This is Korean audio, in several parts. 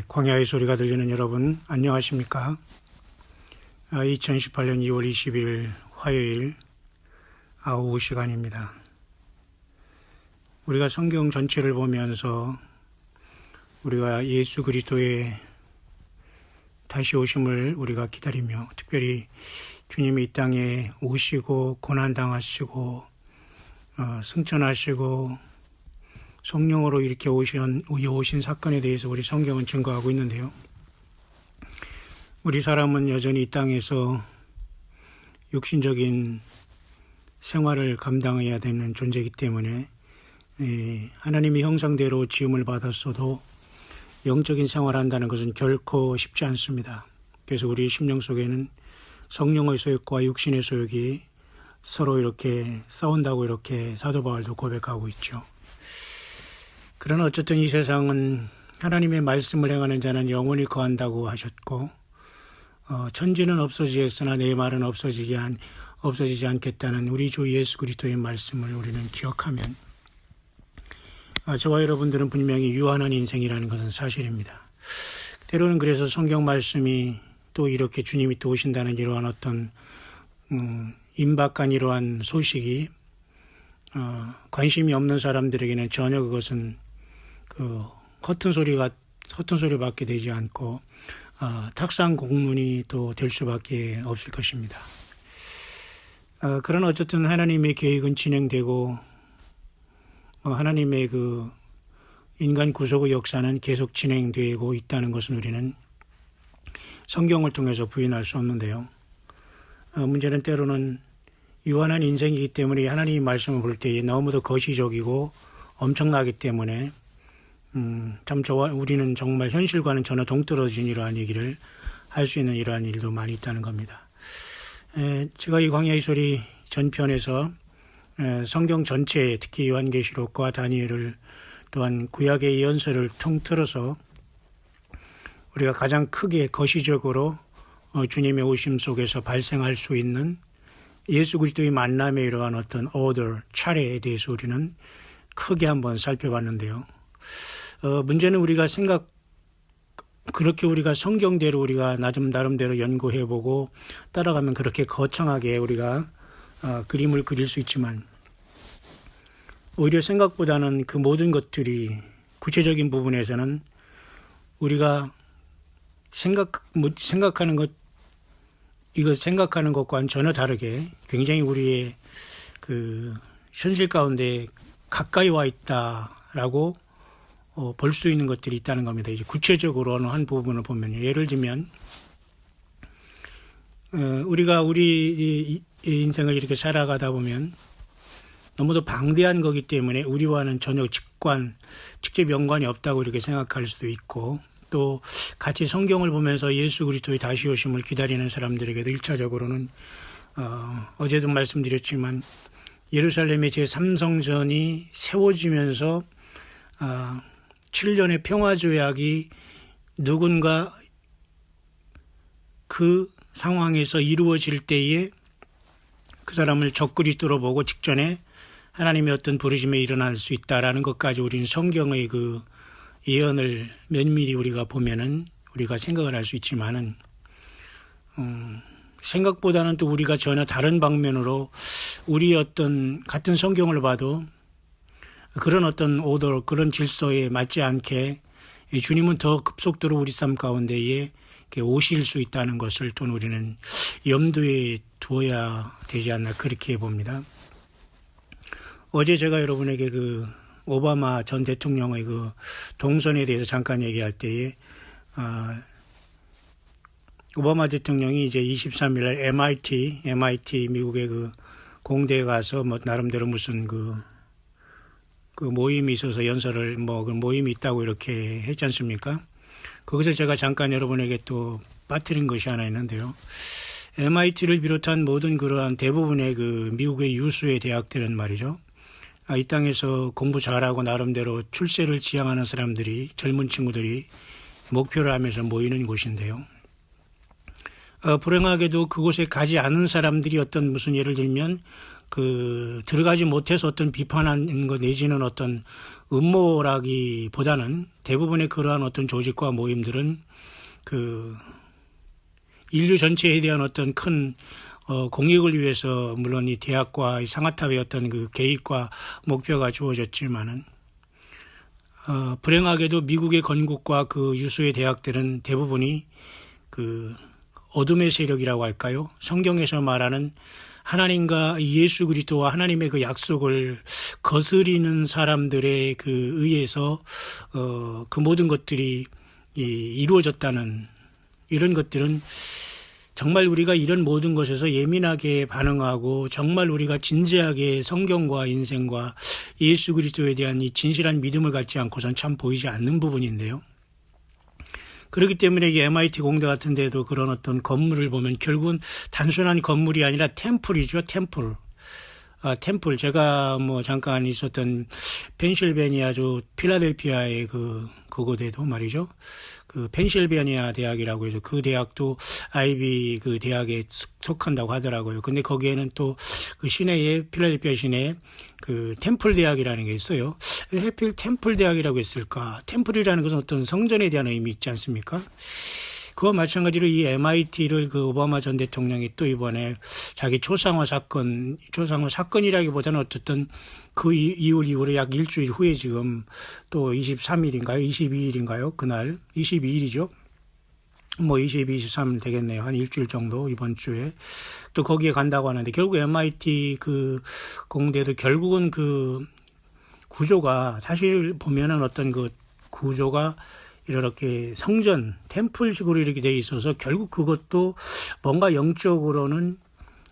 광야의 소리가 들리는 여러분, 안녕하십니까? 2018년 2월 20일 화요일 오후 시간입니다. 우리가 성경 전체를 보면서 우리가 예수 그리스도의 다시 오심을 우리가 기다리며, 특별히 주님이 이 땅에 오시고 고난당하시고 승천하시고 성령으로 이렇게 오신 사건에 대해서 우리 성경은 증거하고 있는데요. 우리 사람은 여전히 이 땅에서 육신적인 생활을 감당해야 되는 존재이기 때문에 하나님의 형상대로 지음을 받았어도 영적인 생활을 한다는 것은 결코 쉽지 않습니다. 그래서 우리 심령 속에는 성령의 소욕과 육신의 소욕이 서로 이렇게 싸운다고 이렇게 사도 바울도 고백하고 있죠. 그러나 어쨌든 이 세상은 하나님의 말씀을 행하는 자는 영원히 거한다고 하셨고, 천지는 없어지겠으나 내 말은 없어지지 않겠다는 우리 주 예수 그리스도의 말씀을 우리는 기억하면 저와 여러분들은 분명히 유한한 인생이라는 것은 사실입니다. 때로는 그래서 성경 말씀이 또 이렇게 주님이 또 오신다는 이러한 어떤 임박한 이러한 소식이 관심이 없는 사람들에게는 전혀 그것은 허튼 소리밖에 되지 않고 탁상 공문이 또 될 수밖에 없을 것입니다. 그러나 어쨌든 하나님의 계획은 진행되고 하나님의 그 인간 구속의 역사는 계속 진행되고 있다는 것은 우리는 성경을 통해서 부인할 수 없는데요. 문제는 때로는 유한한 인생이기 때문에 하나님의 말씀을 볼 때에 너무도 거시적이고 엄청나기 때문에 우리는 정말 현실과는 전혀 동떨어진 이러한 얘기를 할 수 있는 이러한 일도 많이 있다는 겁니다. 제가 이 광야의 소리 전편에서 성경 전체에 특히 요한계시록과 다니엘을 또한 구약의 예언서를 통틀어서 우리가 가장 크게 거시적으로 주님의 오심 속에서 발생할 수 있는 예수 그리스도의 만남의 이러한 어떤 차례에 대해서 우리는 크게 한번 살펴봤는데요. 문제는 그렇게 우리가 성경대로 우리가 나름대로 연구해보고 따라가면 그렇게 거창하게 우리가 그림을 그릴 수 있지만, 오히려 생각보다는 그 모든 것들이 구체적인 부분에서는 우리가 생각하는 것과는 전혀 다르게 굉장히 우리의 그 현실 가운데 가까이 와 있다라고 볼 수 있는 것들이 있다는 겁니다. 이제 구체적으로 한 부분을 보면요. 예를 들면, 우리가 우리 인생을 이렇게 살아가다 보면 너무도 방대한 거기 때문에 우리와는 전혀 직접 연관이 없다고 이렇게 생각할 수도 있고, 또 같이 성경을 보면서 예수 그리스도의 다시 오심을 기다리는 사람들에게도 1차적으로는 어제도 말씀드렸지만 예루살렘의 제3성전이 세워지면서 7년의 평화조약이 누군가 그 상황에서 이루어질 때에 그 사람을 적그리스도로 보고 직전에 하나님의 어떤 부르심에 일어날 수 있다라는 것까지 우리는 성경의 그 예언을 면밀히 우리가 보면은 우리가 생각을 할 수 있지만은 생각보다는 또 우리가 전혀 다른 방면으로 우리 어떤 같은 성경을 봐도 그런 어떤 그런 질서에 맞지 않게 주님은 더 급속도로 우리 삶 가운데에 오실 수 있다는 것을 또 우리는 염두에 두어야 되지 않나 그렇게 봅니다. 어제 제가 여러분에게 그 오바마 전 대통령의 그 동선에 대해서 잠깐 얘기할 때에 오바마 대통령이 이제 23일 날 MIT 미국의 그 공대에 가서 나름대로 무슨 그 모임이 있어서 연설을 그 모임이 있다고 이렇게 했지 않습니까? 거기서 제가 잠깐 여러분에게 또 빠뜨린 것이 하나 있는데요. MIT를 비롯한 모든 그러한 대부분의 그 미국의 유수의 대학들은 말이죠. 이 땅에서 공부 잘하고 나름대로 출세를 지향하는 사람들이, 젊은 친구들이 목표를 하면서 모이는 곳인데요. 불행하게도 그곳에 가지 않은 사람들이 무슨 예를 들면 들어가지 못해서 어떤 비판하는 것 내지는 어떤 음모라기보다는 대부분의 그러한 어떤 조직과 모임들은 인류 전체에 대한 어떤 큰 공익을 위해서 물론 이 대학과 이 상아탑의 어떤 그 계획과 목표가 주어졌지만은 불행하게도 미국의 건국과 그 유수의 대학들은 대부분이 어둠의 세력이라고 할까요? 성경에서 말하는 하나님과 예수 그리스도와 하나님의 그 약속을 거스리는 사람들에 의해서 그 모든 것들이 이루어졌다는 이런 것들은 정말 우리가 이런 모든 것에서 예민하게 반응하고 정말 우리가 진지하게 성경과 인생과 예수 그리스도에 대한 이 진실한 믿음을 갖지 않고선 참 보이지 않는 부분인데요. 그렇기 때문에 이 MIT 공대 같은 데도 그런 어떤 건물을 보면 결국은 단순한 건물이 아니라 템플이죠. 템플. 제가 잠깐 있었던 펜실베니아주 필라델피아의 그곳에도 말이죠. 펜실베니아 대학이라고 해서 그 대학도 아이비 그 대학에 속한다고 하더라고요. 근데 거기에는 또 그 시내에 필라델피아 시내에 템플 대학이라는 게 있어요. 왜 하필 템플 대학이라고 했을까? 템플이라는 것은 어떤 성전에 대한 의미 있지 않습니까? 그와 마찬가지로 이 MIT를 오바마 전 대통령이 또 이번에 자기 초상화 사건이라기보다는 어쨌든 그 이후로 약 일주일 후에 지금 또 23일인가요? 22일인가요? 그날 22일이죠. 22, 23일 되겠네요. 한 일주일 정도 이번 주에 또 거기에 간다고 하는데 결국 MIT 공대도 결국은 구조가 사실 보면은 어떤 구조가 이렇게 성전, 템플식으로 이렇게 돼 있어서 결국 그것도 뭔가 영적으로는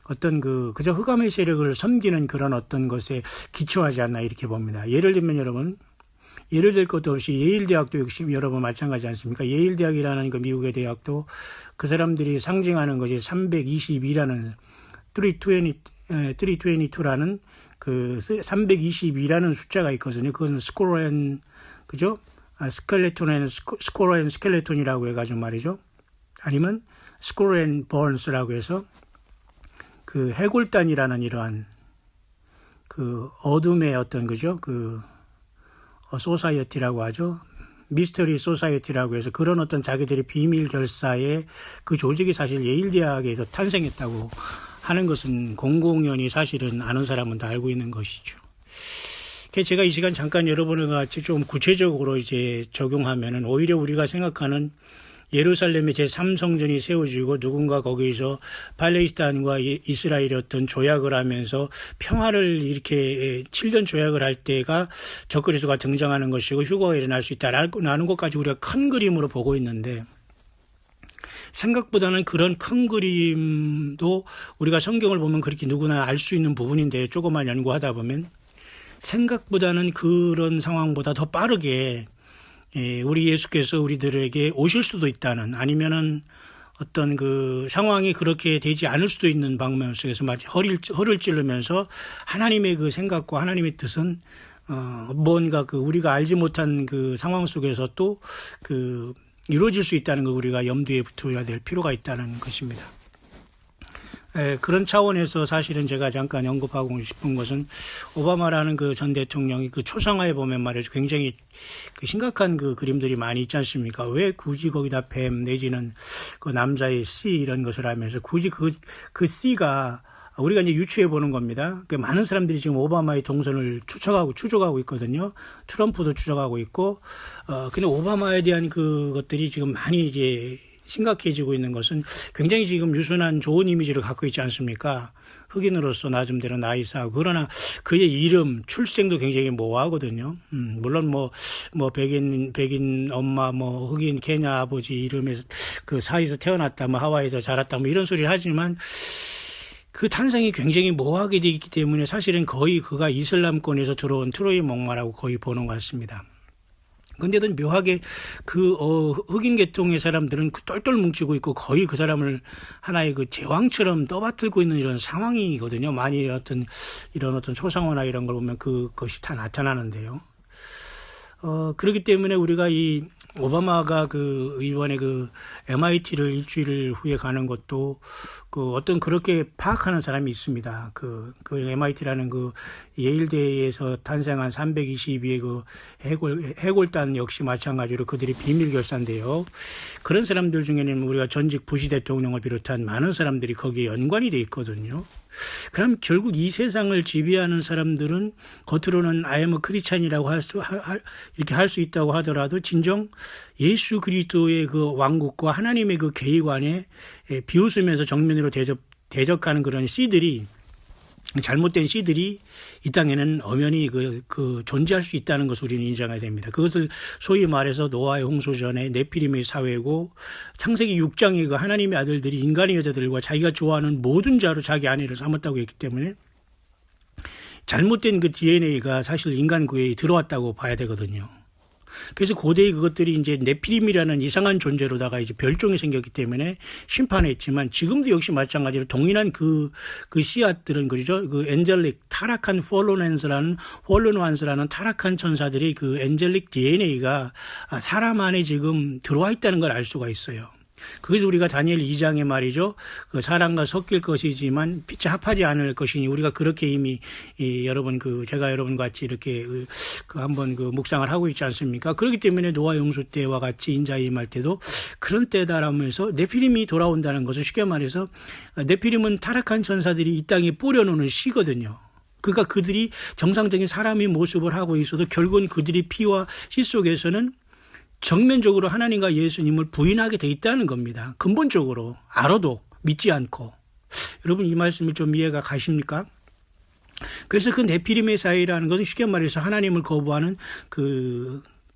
어떤 그저 흑암의 세력을 섬기는 그런 어떤 것에 기초하지 않나 이렇게 봅니다. 예를 들면 여러분, 예를 들 것도 없이 예일대학도 역시 여러분 마찬가지 않습니까? 예일대학이라는 미국의 대학도 그 사람들이 상징하는 것이 322라는 322라는 322라는 숫자가 있거든요. 그것은 그죠? 스콜 앤 스켈레톤이라고 해가지고 말이죠. 아니면 스콜 앤 번스라고 해서 해골단이라는 이러한 어둠의 어떤 그죠? 소사이어티라고 하죠. 미스터리 소사이어티라고 해서 그런 어떤 자기들의 비밀 결사의 그 조직이 사실 예일대학에서 탄생했다고 하는 것은 공공연히 사실은 아는 사람은 다 알고 있는 것이죠. 제가 이 시간 잠깐 여러분과 같이 좀 구체적으로 이제 적용하면은 오히려 우리가 생각하는 예루살렘의 제3성전이 세워지고 누군가 거기서 팔레스타인과 이스라엘의 어떤 조약을 하면서 평화를 이렇게 7년 조약을 할 때가 적그리스도가 등장하는 것이고 휴거가 일어날 수 있다라는 것까지 우리가 큰 그림으로 보고 있는데 생각보다는 그런 큰 그림도 우리가 성경을 보면 그렇게 누구나 알 수 있는 부분인데 조금만 연구하다 보면 생각보다는 그런 상황보다 더 빠르게 우리 예수께서 우리들에게 오실 수도 있다는 아니면은 어떤 상황이 그렇게 되지 않을 수도 있는 방면 속에서 마치 허를 찌르면서 하나님의 생각과 하나님의 뜻은 뭔가 우리가 알지 못한 상황 속에서 또 이루어질 수 있다는 걸 우리가 염두에 두어야 될 필요가 있다는 것입니다. 그런 차원에서 사실은 제가 잠깐 언급하고 싶은 것은 오바마라는 전 대통령이 초상화에 보면 말이죠. 굉장히 심각한 그림들이 많이 있지 않습니까? 왜 굳이 거기다 뱀 내지는 남자의 C 이런 것을 하면서 굳이 그 C가 우리가 이제 유추해 보는 겁니다. 많은 사람들이 지금 오바마의 동선을 추적하고 있거든요. 트럼프도 추적하고 있고, 근데 오바마에 대한 그것들이 지금 많이 이제 심각해지고 있는 것은 굉장히 지금 유순한 좋은 이미지를 갖고 있지 않습니까? 흑인으로서 나름대로 나이스하고 그러나 그의 이름, 출생도 굉장히 모호하거든요. 물론 백인 엄마, 흑인 케냐 아버지 이름에서 사이에서 태어났다, 하와이에서 자랐다, 이런 소리를 하지만 그 탄생이 굉장히 모호하게 되어 있기 때문에 사실은 거의 그가 이슬람권에서 들어온 트로이 목마라고 거의 보는 것 같습니다. 근데도 묘하게 흑인 계통의 사람들은 똘똘 뭉치고 있고 거의 그 사람을 하나의 제왕처럼 떠받들고 있는 이런 상황이거든요. 많이 이런 어떤 초상화나 이런 걸 보면 그것이 다 나타나는데요. 그렇기 때문에 우리가 이 오바마가 이번에 MIT를 일주일 후에 가는 것도 어떤 그렇게 파악하는 사람이 있습니다. MIT라는 예일대에서 탄생한 322의 해골단 역시 마찬가지로 그들이 비밀 결사인데요. 그런 사람들 중에는 우리가 전직 부시 대통령을 비롯한 많은 사람들이 거기에 연관이 돼 있거든요. 그럼 결국 이 세상을 지배하는 사람들은 겉으로는 I am a Christian이라고 이렇게 할 수 있다고 하더라도 진정 예수 그리스도의 왕국과 하나님의 계획안에 비웃으면서 정면으로 대적하는 그런 씨들이, 잘못된 씨들이 이 땅에는 엄연히 존재할 수 있다는 것을 우리는 인정해야 됩니다. 그것을 소위 말해서 노아의 홍수 전에 네피림의 사회고, 창세기 6장의 하나님의 아들들이 인간의 여자들과 자기가 좋아하는 모든 자로 자기 아내를 삼았다고 했기 때문에 잘못된 DNA가 사실 인간 구에 들어왔다고 봐야 되거든요. 그래서 고대의 그것들이 이제 네피림이라는 이상한 존재로다가 이제 별종이 생겼기 때문에 심판했지만, 지금도 역시 마찬가지로 동일한 그 씨앗들은, 그러죠. 엔젤릭, 타락한 폴런완스라는 타락한 천사들이 엔젤릭 DNA가 사람 안에 지금 들어와 있다는 걸 알 수가 있어요. 그래서 우리가 다니엘 2장에 말이죠. 사람과 섞일 것이지만 빛이 합하지 않을 것이니, 우리가 그렇게 이미 여러분 제가 여러분 같이 이렇게 한번 묵상을 하고 있지 않습니까? 그렇기 때문에 노아 용수 때와 같이 인자에 임할 때도 그런 때다라면서 네피림이 돌아온다는 것을, 쉽게 말해서 네피림은 타락한 천사들이 이 땅에 뿌려놓는 씨거든요. 그러니까 그들이 정상적인 사람의 모습을 하고 있어도 결국은 그들이 피와 씨 속에서는 정면적으로 하나님과 예수님을 부인하게 돼 있다는 겁니다. 근본적으로 알아도 믿지 않고. 여러분, 이 말씀이 좀 이해가 가십니까? 그래서 네피림의 사이라는 것은 쉽게 말해서 하나님을 거부하는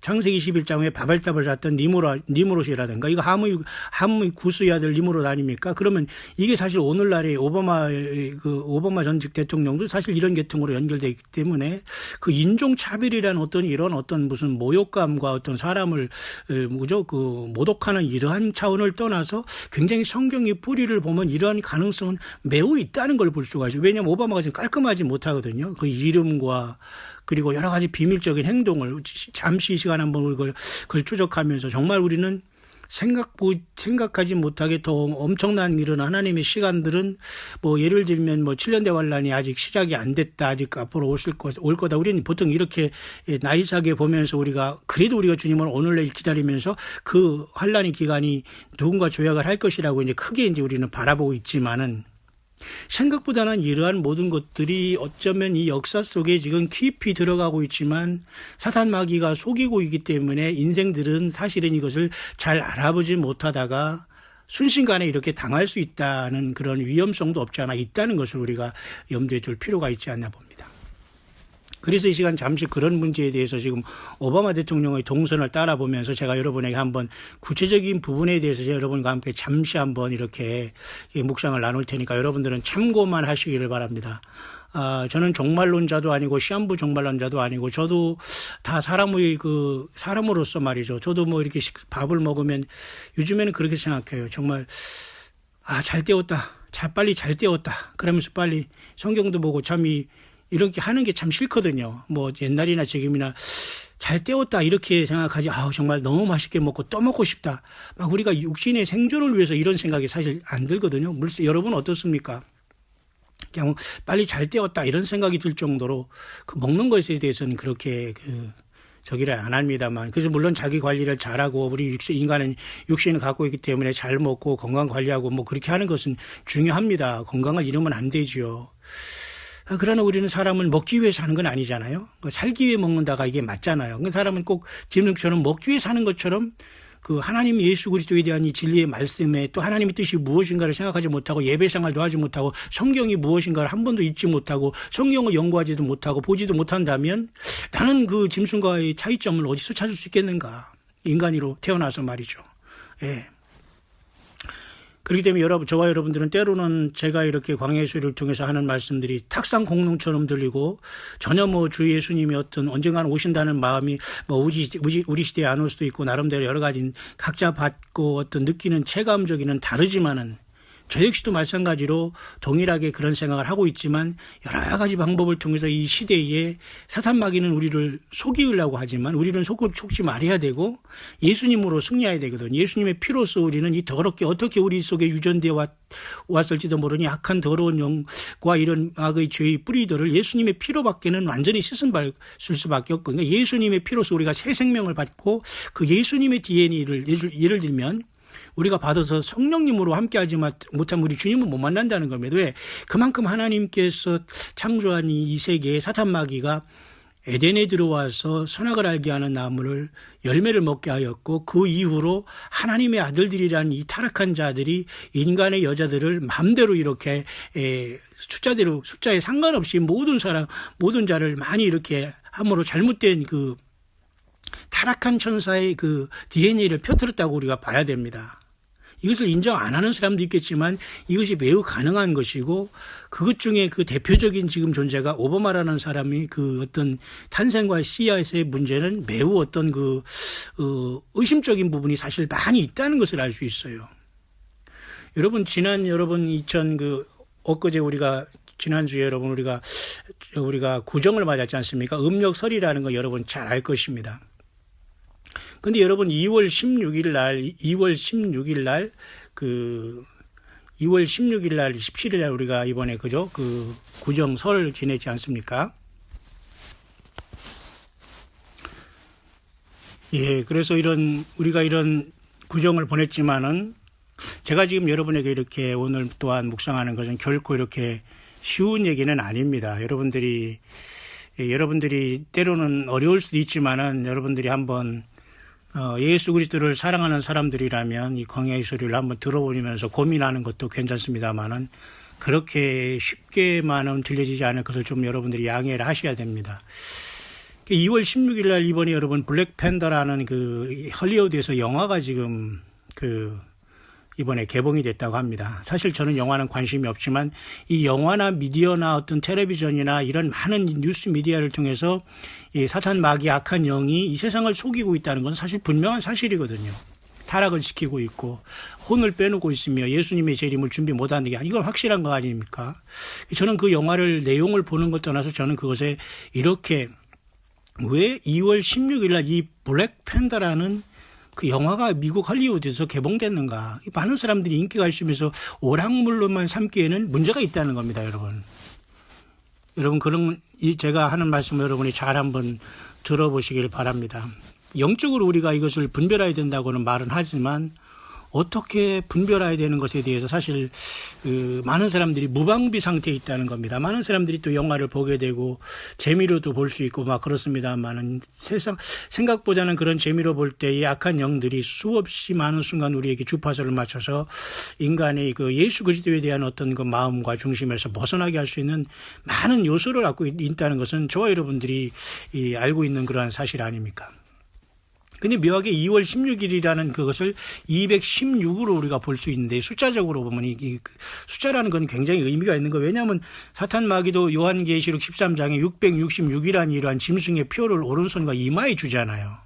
창세기 11장에 바벨탑을 잤던 니무롯이라든가, 이거 함의 구스의 아들 니무롯 아닙니까? 그러면 이게 사실 오늘날의 오바마 전직 대통령도 사실 이런 계통으로 연결되어 있기 때문에 인종차별이라는 어떤 무슨 모욕감과 어떤 사람을 모독하는 이러한 차원을 떠나서 굉장히 성경의 뿌리를 보면 이러한 가능성은 매우 있다는 걸 볼 수가 있죠. 왜냐하면 오바마가 지금 깔끔하지 못하거든요. 그 이름과 그리고 여러 가지 비밀적인 행동을 잠시 시간 한번 그걸 추적하면서 정말 우리는 생각하지 못하게 더 엄청난 이런 하나님의 시간들은, 예를 들면 7년대 환란이 아직 시작이 안 됐다, 아직 앞으로 올 거다. 우리는 보통 이렇게 나이스하게 보면서 그래도 우리가 주님을 오늘날 기다리면서 그 환란의 기간이 누군가 조약을 할 것이라고 크게 우리는 바라보고 있지만은, 생각보다는 이러한 모든 것들이 어쩌면 이 역사 속에 지금 깊이 들어가고 있지만 사탄 마귀가 속이고 있기 때문에 인생들은 사실은 이것을 잘 알아보지 못하다가 순식간에 이렇게 당할 수 있다는 그런 위험성도 없지 않아 있다는 것을 우리가 염두에 둘 필요가 있지 않나 봅니다. 그래서 이 시간 잠시 그런 문제에 대해서 지금 오바마 대통령의 동선을 따라보면서 제가 여러분에게 한번 구체적인 부분에 대해서 여러분과 함께 잠시 한번 이렇게 묵상을 나눌 테니까 여러분들은 참고만 하시기를 바랍니다. 저는 종말론자도 아니고 시한부 종말론자도 아니고, 저도 다 사람으로서 말이죠. 저도 이렇게 밥을 먹으면 요즘에는 그렇게 생각해요. 정말 잘 때웠다, 빨리 잘 때웠다 그러면서 빨리 성경도 보고 이렇게 하는 게 참 싫거든요. 옛날이나 지금이나 잘 때웠다 이렇게 생각하지, 정말 너무 맛있게 먹고 또 먹고 싶다, 우리가 육신의 생존을 위해서 이런 생각이 사실 안 들거든요. 물론 여러분 어떻습니까? 그냥 빨리 잘 때웠다 이런 생각이 들 정도로 먹는 것에 대해서는 그렇게 저기를 안 합니다만, 그래서 물론 자기 관리를 잘하고, 우리 인간은 육신을 갖고 있기 때문에 잘 먹고 건강 관리하고 그렇게 하는 것은 중요합니다. 건강을 잃으면 안 되지요. 그러나 우리는 사람을 먹기 위해 사는 건 아니잖아요. 살기 위해 먹는다가 이게 맞잖아요. 사람은 꼭 지금처럼 먹기 위해 사는 것처럼 하나님 예수 그리스도에 대한 이 진리의 말씀에 또 하나님의 뜻이 무엇인가를 생각하지 못하고, 예배 생활도 하지 못하고, 성경이 무엇인가를 한 번도 읽지 못하고, 성경을 연구하지도 못하고 보지도 못한다면 나는 짐승과의 차이점을 어디서 찾을 수 있겠는가? 인간으로 태어나서 말이죠. 예. 그렇기 때문에 저와 여러분들은 때로는 제가 이렇게 광야의 수리를 통해서 하는 말씀들이 탁상 공농처럼 들리고, 전혀 주 예수님이 언젠가는 오신다는 마음이 우리 시대에 안 올 수도 있고, 나름대로 여러 가지 각자 받고 느끼는 체감적이는 다르지만은, 저 역시도 마찬가지로 동일하게 그런 생각을 하고 있지만 여러 가지 방법을 통해서 이 시대에 사탄 마귀는 우리를 속이려고 하지만 우리는 속지 말아야 되고 예수님으로 승리해야 되거든요. 예수님의 피로써 우리는 이 더럽게 어떻게 우리 속에 유전되어 왔을지도 모르니 악한 더러운 영과 이런 악의 죄의 뿌리들을 예수님의 피로밖에는 완전히 씻음 받을 수밖에 없거든요. 예수님의 피로써 우리가 새 생명을 받고 그 예수님의 DNA를 예를 들면 우리가 받아서 성령님으로 함께하지 못하면 우리 주님을 못 만난다는 겁니다. 왜? 그만큼 하나님께서 창조한 이 세계에 사탄 마귀가 에덴에 들어와서 선악을 알게 하는 나무를 열매를 먹게 하였고 그 이후로 하나님의 아들들이라는 이 타락한 자들이 인간의 여자들을 마음대로 이렇게 숫자에 상관없이 모든 자를 많이 이렇게 함으로 잘못된 그 타락한 천사의 그 DNA를 펴뜨렸다고 우리가 봐야 됩니다. 이것을 인정 안 하는 사람도 있겠지만 이것이 매우 가능한 것이고 그것 중에 그 대표적인 지금 존재가 오바마라는 사람이 그 어떤 탄생과 씨앗의 문제는 매우 어떤 의심적인 부분이 사실 많이 있다는 것을 알 수 있어요. 여러분 엊그제 지난주에 여러분 우리가 구정을 맞았지 않습니까? 음력설이라는 거 여러분 잘 알 것입니다. 근데 여러분 2월 16일 날 17일 날 우리가 이번에 그 구정설 지냈지 않습니까? 예, 그래서 우리가 이런 구정을 보냈지만은 제가 지금 여러분에게 이렇게 오늘 또한 묵상하는 것은 결코 이렇게 쉬운 얘기는 아닙니다. 여러분들이 때로는 어려울 수도 있지만은 여러분들이 한번 예수 그리스도를 사랑하는 사람들이라면 이 광야의 소리를 한번 들어보면서 고민하는 것도 괜찮습니다만은 그렇게 쉽게만은 들려지지 않을 것을 좀 여러분들이 양해를 하셔야 됩니다. 2월 16일 날 이번에 여러분 블랙팬더라는 그 헐리우드에서 영화가 지금 이번에 개봉이 됐다고 합니다. 사실 저는 영화는 관심이 없지만 이 영화나 미디어나 어떤 텔레비전이나 이런 많은 뉴스 미디어를 통해서 이 사탄 마귀 악한 영이 이 세상을 속이고 있다는 건 사실 분명한 사실이거든요. 타락을 시키고 있고 혼을 빼놓고 있으며 예수님의 재림을 준비 못하는 게 이건 확실한 거 아닙니까? 저는 그 영화를 내용을 보는 것 떠나서 저는 그것에 이렇게 왜 2월 16일 날 이 블랙팬더라는 그 영화가 미국 할리우드에서 개봉됐는가? 많은 사람들이 인기가 있으면서 오락물로만 삼기에는 문제가 있다는 겁니다, 여러분. 여러분, 그럼 제가 하는 말씀 여러분이 잘 한번 들어보시길 바랍니다. 영적으로 우리가 이것을 분별해야 된다고는 말은 하지만 어떻게 분별해야 되는 것에 대해서 사실 많은 사람들이 무방비 상태에 있다는 겁니다. 많은 사람들이 또 영화를 보게 되고 재미로도 볼 수 있고 막 그렇습니다만은 생각보다는 그런 재미로 볼 때 이 악한 영들이 수없이 많은 순간 우리에게 주파수를 맞춰서 인간의 그 예수 그리스도에 대한 어떤 그 마음과 중심에서 벗어나게 할 수 있는 많은 요소를 갖고 있다는 것은 저와 여러분들이 알고 있는 그러한 사실 아닙니까? 근데 묘하게 2월 16일이라는 그것을 216으로 우리가 볼 수 있는데 숫자적으로 보면 이 숫자라는 건 굉장히 의미가 있는 거예요. 왜냐하면 사탄 마귀도 요한계시록 13장에 666이라는 이러한 짐승의 표를 오른손과 이마에 주잖아요.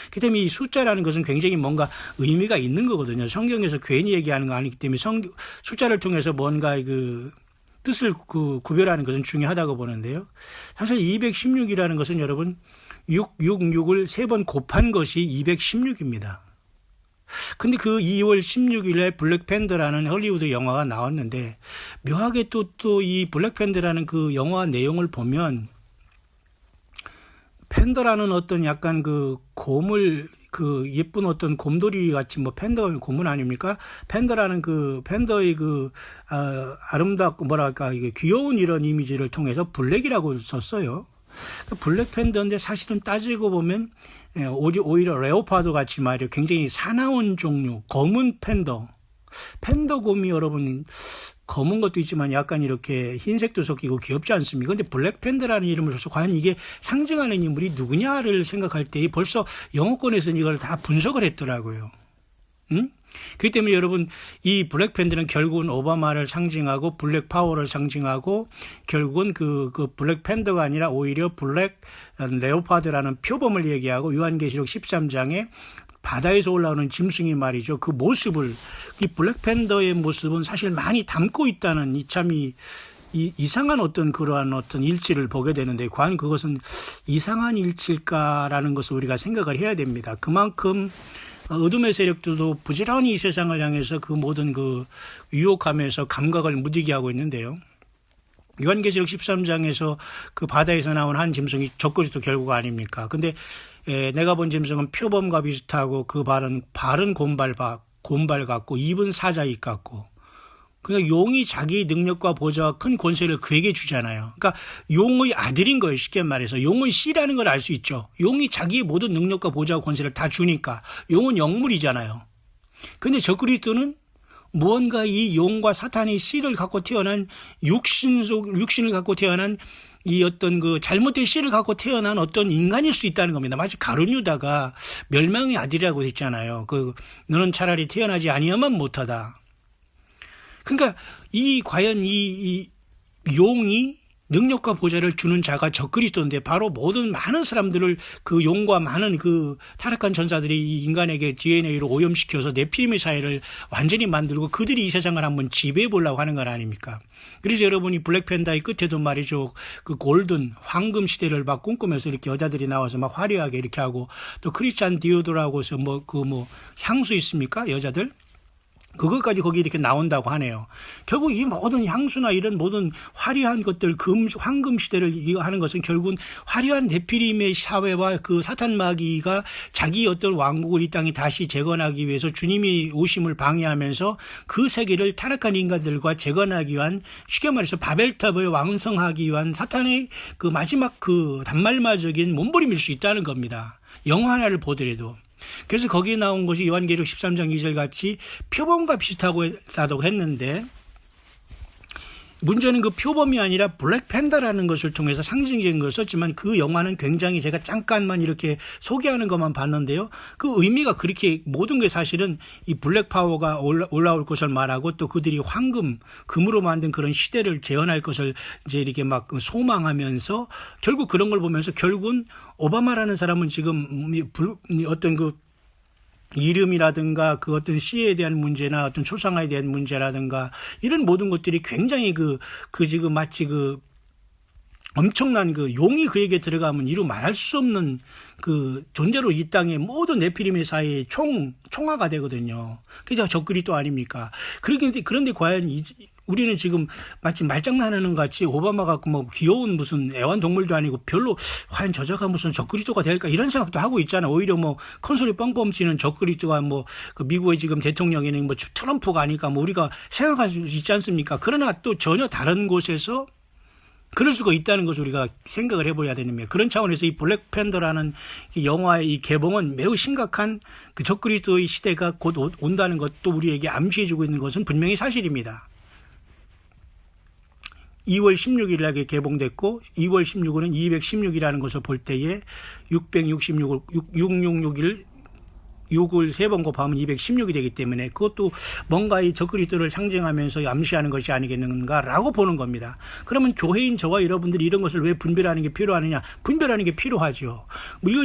그 때문에 이 숫자라는 것은 굉장히 뭔가 의미가 있는 거거든요. 성경에서 괜히 얘기하는 거 아니기 때문에 숫자를 통해서 뭔가 뜻을 구별하는 것은 중요하다고 보는데요. 사실 216이라는 것은 여러분 666을 3번 곱한 것이 216입니다. 근데 그 2월 16일에 블랙팬더라는 헐리우드 영화가 나왔는데 묘하게 또 이 블랙팬더라는 그 영화 내용을 보면 팬더라는 어떤 약간 곰을 예쁜 어떤 곰돌이 같이 팬더가 고문 아닙니까? 팬더라는 팬더의 아름답고 이게 귀여운 이런 이미지를 통해서 블랙이라고 썼어요. 블랙팬더인데 사실은 따지고 보면 오히려 레오파드 같이 말이에요. 굉장히 사나운 종류, 검은 팬더곰이 여러분 검은 것도 있지만 약간 이렇게 흰색도 섞이고 귀엽지 않습니까? 근데 블랙팬더라는 이름을 써서 과연 이게 상징하는 인물이 누구냐를 생각할 때 벌써 영어권에서는 이걸 다 분석을 했더라고요. 그렇기 때문에 여러분 이 블랙팬더는 결국은 오바마를 상징하고 블랙 파워를 상징하고 결국은 그 블랙팬더가 아니라 오히려 블랙 레오파드라는 표범을 얘기하고 요한계시록 13장에 바다에서 올라오는 짐승이 말이죠. 그 모습을, 이 블랙팬더의 모습은 사실 많이 담고 있다는 이 이상한 어떤 그러한 어떤 일치를 보게 되는데, 과연 그것은 이상한 일치일까라는 것을 우리가 생각을 해야 됩니다. 그만큼 어둠의 세력들도 부지런히 이 세상을 향해서 그 모든 그 유혹함에서 감각을 무디게 하고 있는데요. 요한계시록 13장에서 그 바다에서 나온 한 짐승이 적그리스도 결국 아닙니까? 근데 내가 본 짐승은 표범과 비슷하고 그 발은 곰발 같고 입은 사자입 같고, 그러니까 용이 자기 능력과 보좌와 큰 권세를 그에게 주잖아요. 그러니까 용의 아들인 거예요. 쉽게 말해서 용의 씨라는 걸 알 수 있죠. 용이 자기의 모든 능력과 보좌와 권세를 다 주니까 용은 영물이잖아요. 그런데 적그리스도는 무언가 이 용과 사탄의 씨를 갖고 태어난 육신을 갖고 태어난 이 어떤 그 잘못된 씨를 갖고 태어난 어떤 인간일 수 있다는 겁니다. 마치 가룟 유다가 멸망의 아들이라고 했잖아요. 너는 차라리 태어나지 아니하면 못하다. 그러니까 과연 이 용이 능력과 보좌를 주는 자가 적그리스도인데, 바로 모든 많은 사람들을 그 용과 많은 그 타락한 전사들이 이 인간에게 DNA로 오염시켜서 네피림의 사회를 완전히 만들고 그들이 이 세상을 한번 지배해 보려고 하는 건 아닙니까? 그래서 여러분이 블랙팬다의 끝에도 말이죠, 그 골든 황금 시대를 막 꿈꾸면서 이렇게 여자들이 나와서 막 화려하게 이렇게 하고, 또 크리스찬 디오도라고서 향수 있습니까? 여자들? 그것까지 거기 이렇게 나온다고 하네요. 결국 이 모든 향수나 이런 모든 화려한 것들, 황금 시대를 하는 것은 결국은 화려한 네피림의 사회와 그 사탄 마귀가 자기 어떤 왕국을 이 땅에 다시 재건하기 위해서 주님이 오심을 방해하면서 그 세계를 타락한 인간들과 재건하기 위한, 쉽게 말해서 바벨탑을 완성하기 위한 사탄의 그 마지막 그 단말마적인 몸부림일 수 있다는 겁니다. 영화 하나를 보더라도. 그래서 거기에 나온 것이 요한계시록 13장 2절 같이 표범과 비슷하다고 했는데, 문제는 그 표범이 아니라 블랙팬더라는 것을 통해서 상징적인 걸 썼지만, 그 영화는 굉장히 제가 잠깐만 이렇게 소개하는 것만 봤는데요. 그 의미가 그렇게 모든 게 사실은 이 블랙파워가 올라올 것을 말하고, 또 그들이 금으로 만든 그런 시대를 재현할 것을 이제 이렇게 막 소망하면서, 결국 그런 걸 보면서 결국은 오바마라는 사람은 지금 어떤 그 이름이라든가 그 어떤 씨에 대한 문제나 어떤 초상화에 대한 문제라든가 이런 모든 것들이 굉장히 지금 마치 엄청난 용이 그에게 들어가면 이루 말할 수 없는 그 존재로 이 땅의 모든 네피림의 사이에 총화가 되거든요. 그게 적그리스도 아닙니까? 그런데 과연 우리는 지금 마치 말장난하는 같이 오바마가 귀여운 무슨 애완동물도 아니고 별로 과연 저자가 무슨 적그리스도가 될까 이런 생각도 하고 있잖아. 오히려 큰소리 뻥뻥 치는 적그리스도가 그 미국의 지금 대통령에는 트럼프가 아니까 우리가 생각할 수 있지 않습니까? 그러나 또 전혀 다른 곳에서 그럴 수가 있다는 것을 우리가 생각을 해봐야 되는 거예요. 그런 차원에서 이 블랙팬더라는 이 영화의 이 개봉은 매우 심각한 그 적그리스도의 시대가 곧 온다는 것도 우리에게 암시해주고 있는 것은 분명히 사실입니다. 2월 16일에 개봉됐고 2월 16일은 216이라는 것을 볼 때에 666일 6을 3번 곱하면 216이 되기 때문에 그것도 뭔가 이 적그리스도를 상징하면서 암시하는 것이 아니겠는가라고 보는 겁니다. 그러면 교회인 저와 여러분들이 이런 것을 왜 분별하는 게 필요하느냐? 분별하는 게 필요하죠.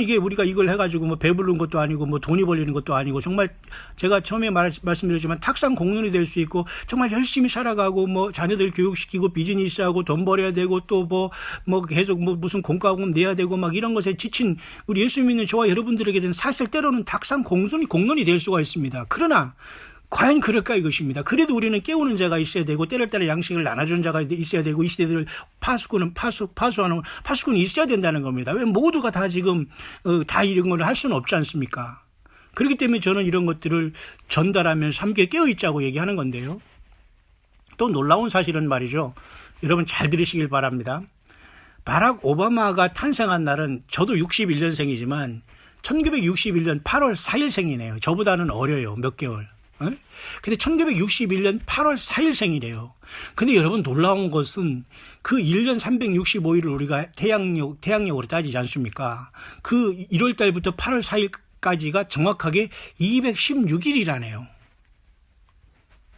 이게 우리가 이걸 해가지고 배부른 것도 아니고 돈이 벌리는 것도 아니고, 정말 제가 처음에 말씀드렸지만 탁상 공론이 될 수 있고, 정말 열심히 살아가고 자녀들 교육시키고 비즈니스하고 돈 벌어야 되고 또 계속 무슨 공과금 내야 되고 이런 것에 지친 우리 예수 믿는 저와 여러분들에게는 사실 때로는 탁상 공론이 될 수가 있습니다. 그러나 과연 그럴까 이것입니다. 그래도 우리는 깨우는 자가 있어야 되고 때를 따라 양식을 나눠주는 자가 있어야 되고, 이 시대들을 파수꾼이 있어야 된다는 겁니다. 왜 모두가 다 지금 다 이런 걸 할 수는 없지 않습니까? 그렇기 때문에 저는 이런 것들을 전달하면서 함께 깨어있자고 얘기하는 건데요. 또 놀라운 사실은 말이죠. 여러분 잘 들으시길 바랍니다. 바락 오바마가 탄생한 날은 저도 61년생이지만 1961년 8월 4일생이네요. 저보다는 어려요. 몇 개월. 근데 1961년 8월 4일생이래요. 근데 여러분 놀라운 것은 그 1년 365일을 우리가 태양력으로 따지지 않습니까? 그 1월 달부터 8월 4일까지가 정확하게 216일이라네요.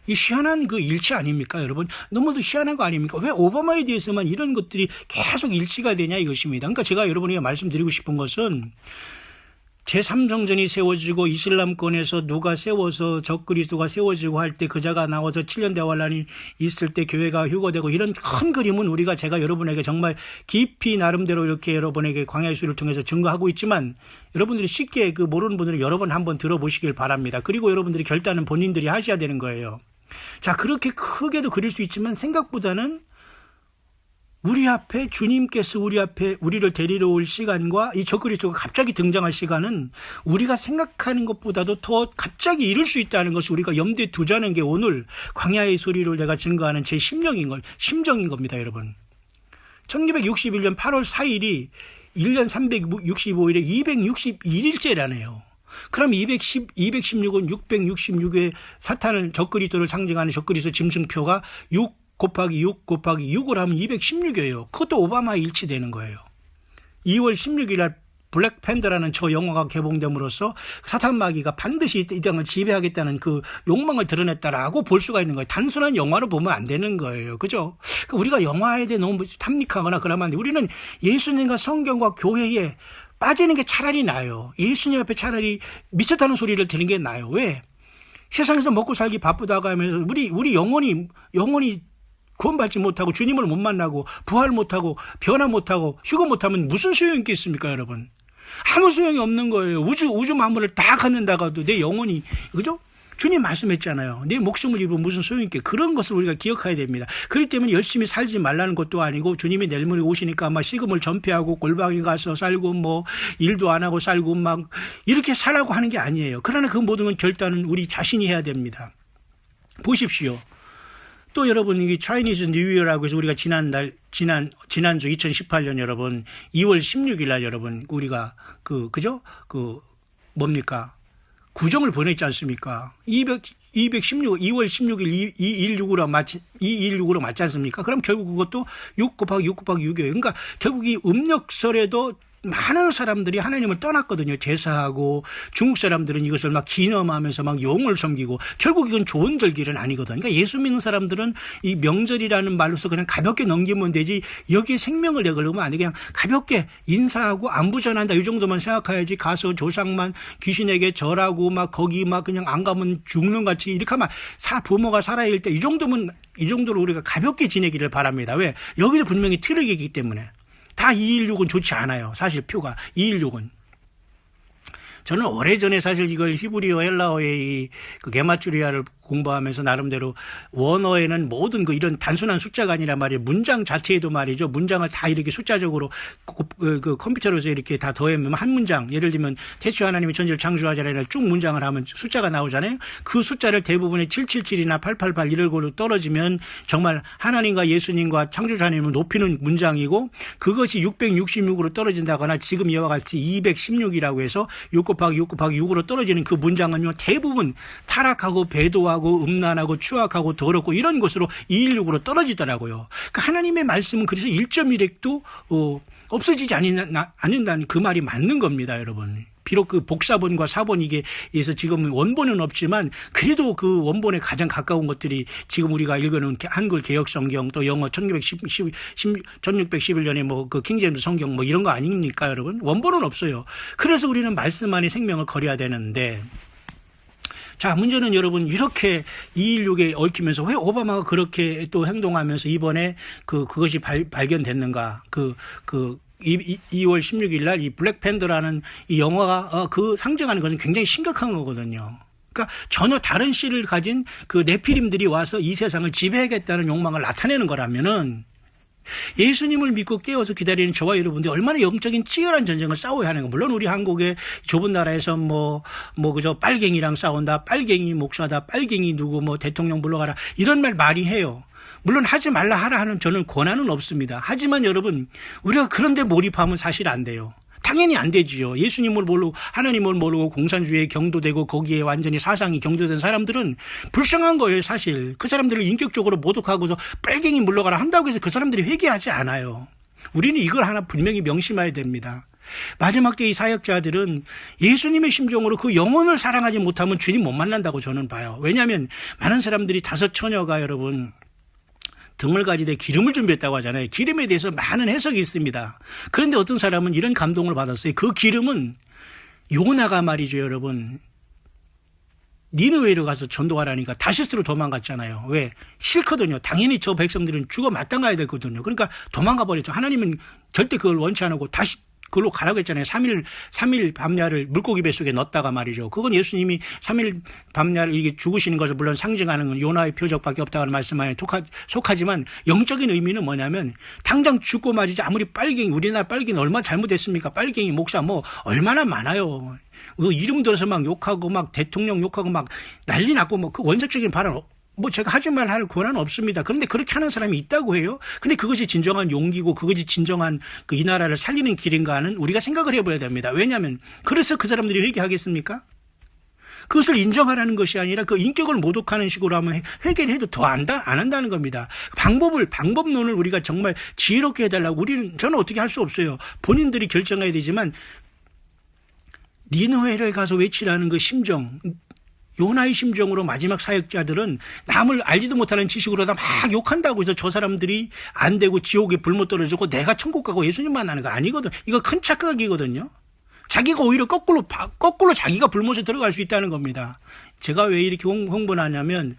이 희한한 그 일치 아닙니까, 여러분? 너무도 희한한 거 아닙니까? 왜 오바마에 대해서만 이런 것들이 계속 일치가 되냐 이것입니다. 그러니까 제가 여러분에게 말씀드리고 싶은 것은, 제3성전이 세워지고 이슬람권에서 누가 세워서 적그리스도가 세워지고 할 때 그자가 나와서 7년 대환란이 있을 때 교회가 휴거되고 이런 큰 그림은 우리가 제가 여러분에게 정말 깊이 나름대로 이렇게 여러분에게 광야의 수를 통해서 증거하고 있지만 여러분들이 쉽게 그 모르는 분들은 여러 번 한번 들어보시길 바랍니다. 그리고 여러분들이 결단은 본인들이 하셔야 되는 거예요. 자, 그렇게 크게도 그릴 수 있지만 생각보다는 우리 앞에 주님께서 우리 앞에 우리를 데리러 올 시간과 이 적그리스도가 갑자기 등장할 시간은 우리가 생각하는 것보다도 더 갑자기 이룰 수 있다는 것을 우리가 염두에 두자는 게 오늘 광야의 소리를 내가 증거하는 제 심정인 겁니다, 여러분. 1961년 8월 4일이 1년 365일에 261일째라네요. 그럼 216은 666의 사탄을 적그리스도를 상징하는 적그리스도 짐승표가 6 곱하기 6 곱하기 6을 하면 216이에요. 그것도 오바마 일치되는 거예요. 2월 16일 날 블랙팬더라는 저 영화가 개봉됨으로써 사탄 마귀가 반드시 이 땅을 지배하겠다는 그 욕망을 드러냈다라고 볼 수가 있는 거예요. 단순한 영화로 보면 안 되는 거예요. 그죠? 우리가 영화에 대해 너무 탐닉하거나 그러면 안 돼. 우리는 예수님과 성경과 교회에 빠지는 게 차라리 나아요. 예수님 앞에 차라리 미쳤다는 소리를 듣는 게 나아요. 왜? 세상에서 먹고 살기 바쁘다고 하면서 우리 영혼이 구원받지 못하고 주님을 못 만나고 부활 못하고 변화 못하고 휴거 못하면 무슨 소용이 있겠습니까, 여러분? 아무 소용이 없는 거예요. 우주 만물을 다 갖는다가도 내 영혼이, 그죠? 주님 말씀했잖아요. 내 목숨을 잃으면 무슨 소용이 있게. 그런 것을 우리가 기억해야 됩니다. 그렇기 때문에 열심히 살지 말라는 것도 아니고 주님이 내일 모레 오시니까 막 식음을 전폐하고 골방에 가서 살고 뭐 일도 안 하고 살고 막 이렇게 살라고 하는 게 아니에요. 그러나 그 모든 건 결단은 우리 자신이 해야 됩니다. 보십시오. 또 여러분, 이 차이니즈 뉴이어라고 해서 우리가 지난주 2018년 여러분 2월 16일 날 여러분 우리가 그죠? 뭡니까? 구정을 보냈지 않습니까? 216 2월 16일 216으로 맞지 않습니까? 그럼 결국 그것도 6 곱하기 6 곱하기 6이에요. 그러니까 결국 이 음력설에도 많은 사람들이 하나님을 떠났거든요. 제사하고 중국 사람들은 이것을 막 기념하면서 막 용을 섬기고 결국 이건 좋은 절기는 아니거든요. 그러니까 예수 믿는 사람들은 이 명절이라는 말로서 그냥 가볍게 넘기면 되지 여기에 생명을 내걸으면 안 돼. 그냥 가볍게 인사하고 안부 전한다 이 정도만 생각해야지 가서 조상만 귀신에게 절하고 막 거기 막 그냥 안 가면 죽는 같이 이렇게 하면 부모가 살아있을 때 이 정도로 우리가 가볍게 지내기를 바랍니다. 왜? 여기도 분명히 트랙이기 때문에. 다 216은 좋지 않아요. 사실 표가 216은. 저는 오래전에 사실 이걸 히브리어 헬라어의 그 게마트리아를 공부하면서 나름대로 원어에는 모든 이런 단순한 숫자가 아니라 말이에요. 문장 자체에도 말이죠. 문장을 다 이렇게 숫자적으로 그 컴퓨터로서 이렇게 다 더하면 한 문장. 예를 들면 태초 하나님이 천지를 창조하자라는 쭉 문장을 하면 숫자가 나오잖아요. 그 숫자를 대부분의 777이나 888 이런 걸로 떨어지면 정말 하나님과 예수님과 창조자 하나님을 높이는 문장이고 그것이 666으로 떨어진다거나 지금 이와 같이 216이라고 해서 6 곱하기 6 곱하기 6으로 떨어지는 그 문장은요. 대부분 타락하고 배도하고 음란하고 추악하고 더럽고 이런 것으로 216으로 떨어지더라고요. 그러니까 하나님의 말씀은 그래서 1.1획도 없어지지 않는다는 그 말이 맞는 겁니다, 여러분. 비록 그 복사본과 사본 이게에서 지금 원본은 없지만 그래도 그 원본에 가장 가까운 것들이 지금 우리가 읽어놓은 한글 개역 성경 또 영어 1611년에 뭐 그 킹제임스 성경 뭐 이런 거 아닙니까, 여러분? 원본은 없어요. 그래서 우리는 말씀 안에 생명을 거려야 되는데 자, 문제는 여러분 이렇게 216에 얽히면서 왜 오바마가 그렇게 또 행동하면서 이번에 그것이 발견됐는가? 2월 16일 날 이 블랙팬더라는 이 영화가 그 상징하는 것은 굉장히 심각한 거거든요. 그러니까 전혀 다른 씨를 가진 그 네피림들이 와서 이 세상을 지배하겠다는 욕망을 나타내는 거라면은 예수님을 믿고 깨어서 기다리는 저와 여러분들이 얼마나 영적인 치열한 전쟁을 싸워야 하는 거. 물론 우리 한국의 좁은 나라에서 그저 빨갱이랑 싸운다. 빨갱이 목사다. 빨갱이 누구 대통령 불러가라. 이런 말 많이 해요. 물론 하지 말라 하라 하는 저는 권한은 없습니다. 하지만 여러분 우리가 그런데 몰입하면 사실 안 돼요. 당연히 안 되지요. 예수님을 모르고 하나님을 모르고 공산주의에 경도되고 거기에 완전히 사상이 경도된 사람들은 불쌍한 거예요. 사실 그 사람들을 인격적으로 모독하고서 빨갱이 물러가라 한다고 해서 그 사람들이 회개하지 않아요. 우리는 이걸 하나 분명히 명심해야 됩니다. 마지막 때의 사역자들은 예수님의 심정으로 그 영혼을 사랑하지 못하면 주님 못 만난다고 저는 봐요. 왜냐하면 많은 사람들이 5처녀가 여러분 등을 가지되 기름을 준비했다고 하잖아요. 기름에 대해서 많은 해석이 있습니다. 그런데 어떤 사람은 이런 감동을 받았어요. 그 기름은 요나가 말이죠, 여러분. 니느웨로 가서 전도하라니까 다시스로 도망갔잖아요. 왜? 싫거든요. 당연히 저 백성들은 죽어 마땅가야 되거든요. 그러니까 도망가 버렸죠. 하나님은 절대 그걸 원치 않고 다시 그걸로 가라고 했잖아요. 3일 밤야를 물고기 뱃속에 넣었다가 말이죠. 그건 예수님이 3일 밤야를 이게 죽으시는 것을 물론 상징하는 요나의 표적밖에 없다는 말씀에 속하지만 영적인 의미는 뭐냐면 당장 죽고 말이지 아무리 우리나라 빨갱이 얼마나 잘못했습니까? 빨갱이 목사 뭐 얼마나 많아요. 그 이름 들어서 막 욕하고 막 대통령 욕하고 막 난리 났고 뭐 그 원색적인 발언 뭐 제가 하지 말 할 권한은 없습니다. 그런데 그렇게 하는 사람이 있다고 해요. 근데 그것이 진정한 용기고 그것이 진정한 그 이 나라를 살리는 길인가는 우리가 생각을 해봐야 됩니다. 왜냐하면 그래서 그 사람들이 회개하겠습니까? 그것을 인정하라는 것이 아니라 그 인격을 모독하는 식으로 하면 회개를 해도 더 안 한다는 겁니다. 방법론을 우리가 정말 지혜롭게 해달라고 저는 어떻게 할 수 없어요. 본인들이 결정해야 되지만 니느웨를 가서 외치라는 그 심정, 요나의 심정으로 마지막 사역자들은 남을 알지도 못하는 지식으로 다 막 욕한다고 해서 저 사람들이 안 되고 지옥에 불못 떨어지고 내가 천국 가고 예수님 만나는 거 아니거든. 이거 큰 착각이거든요. 자기가 오히려 거꾸로 자기가 불못에 들어갈 수 있다는 겁니다. 제가 왜 이렇게 홍보를 하냐면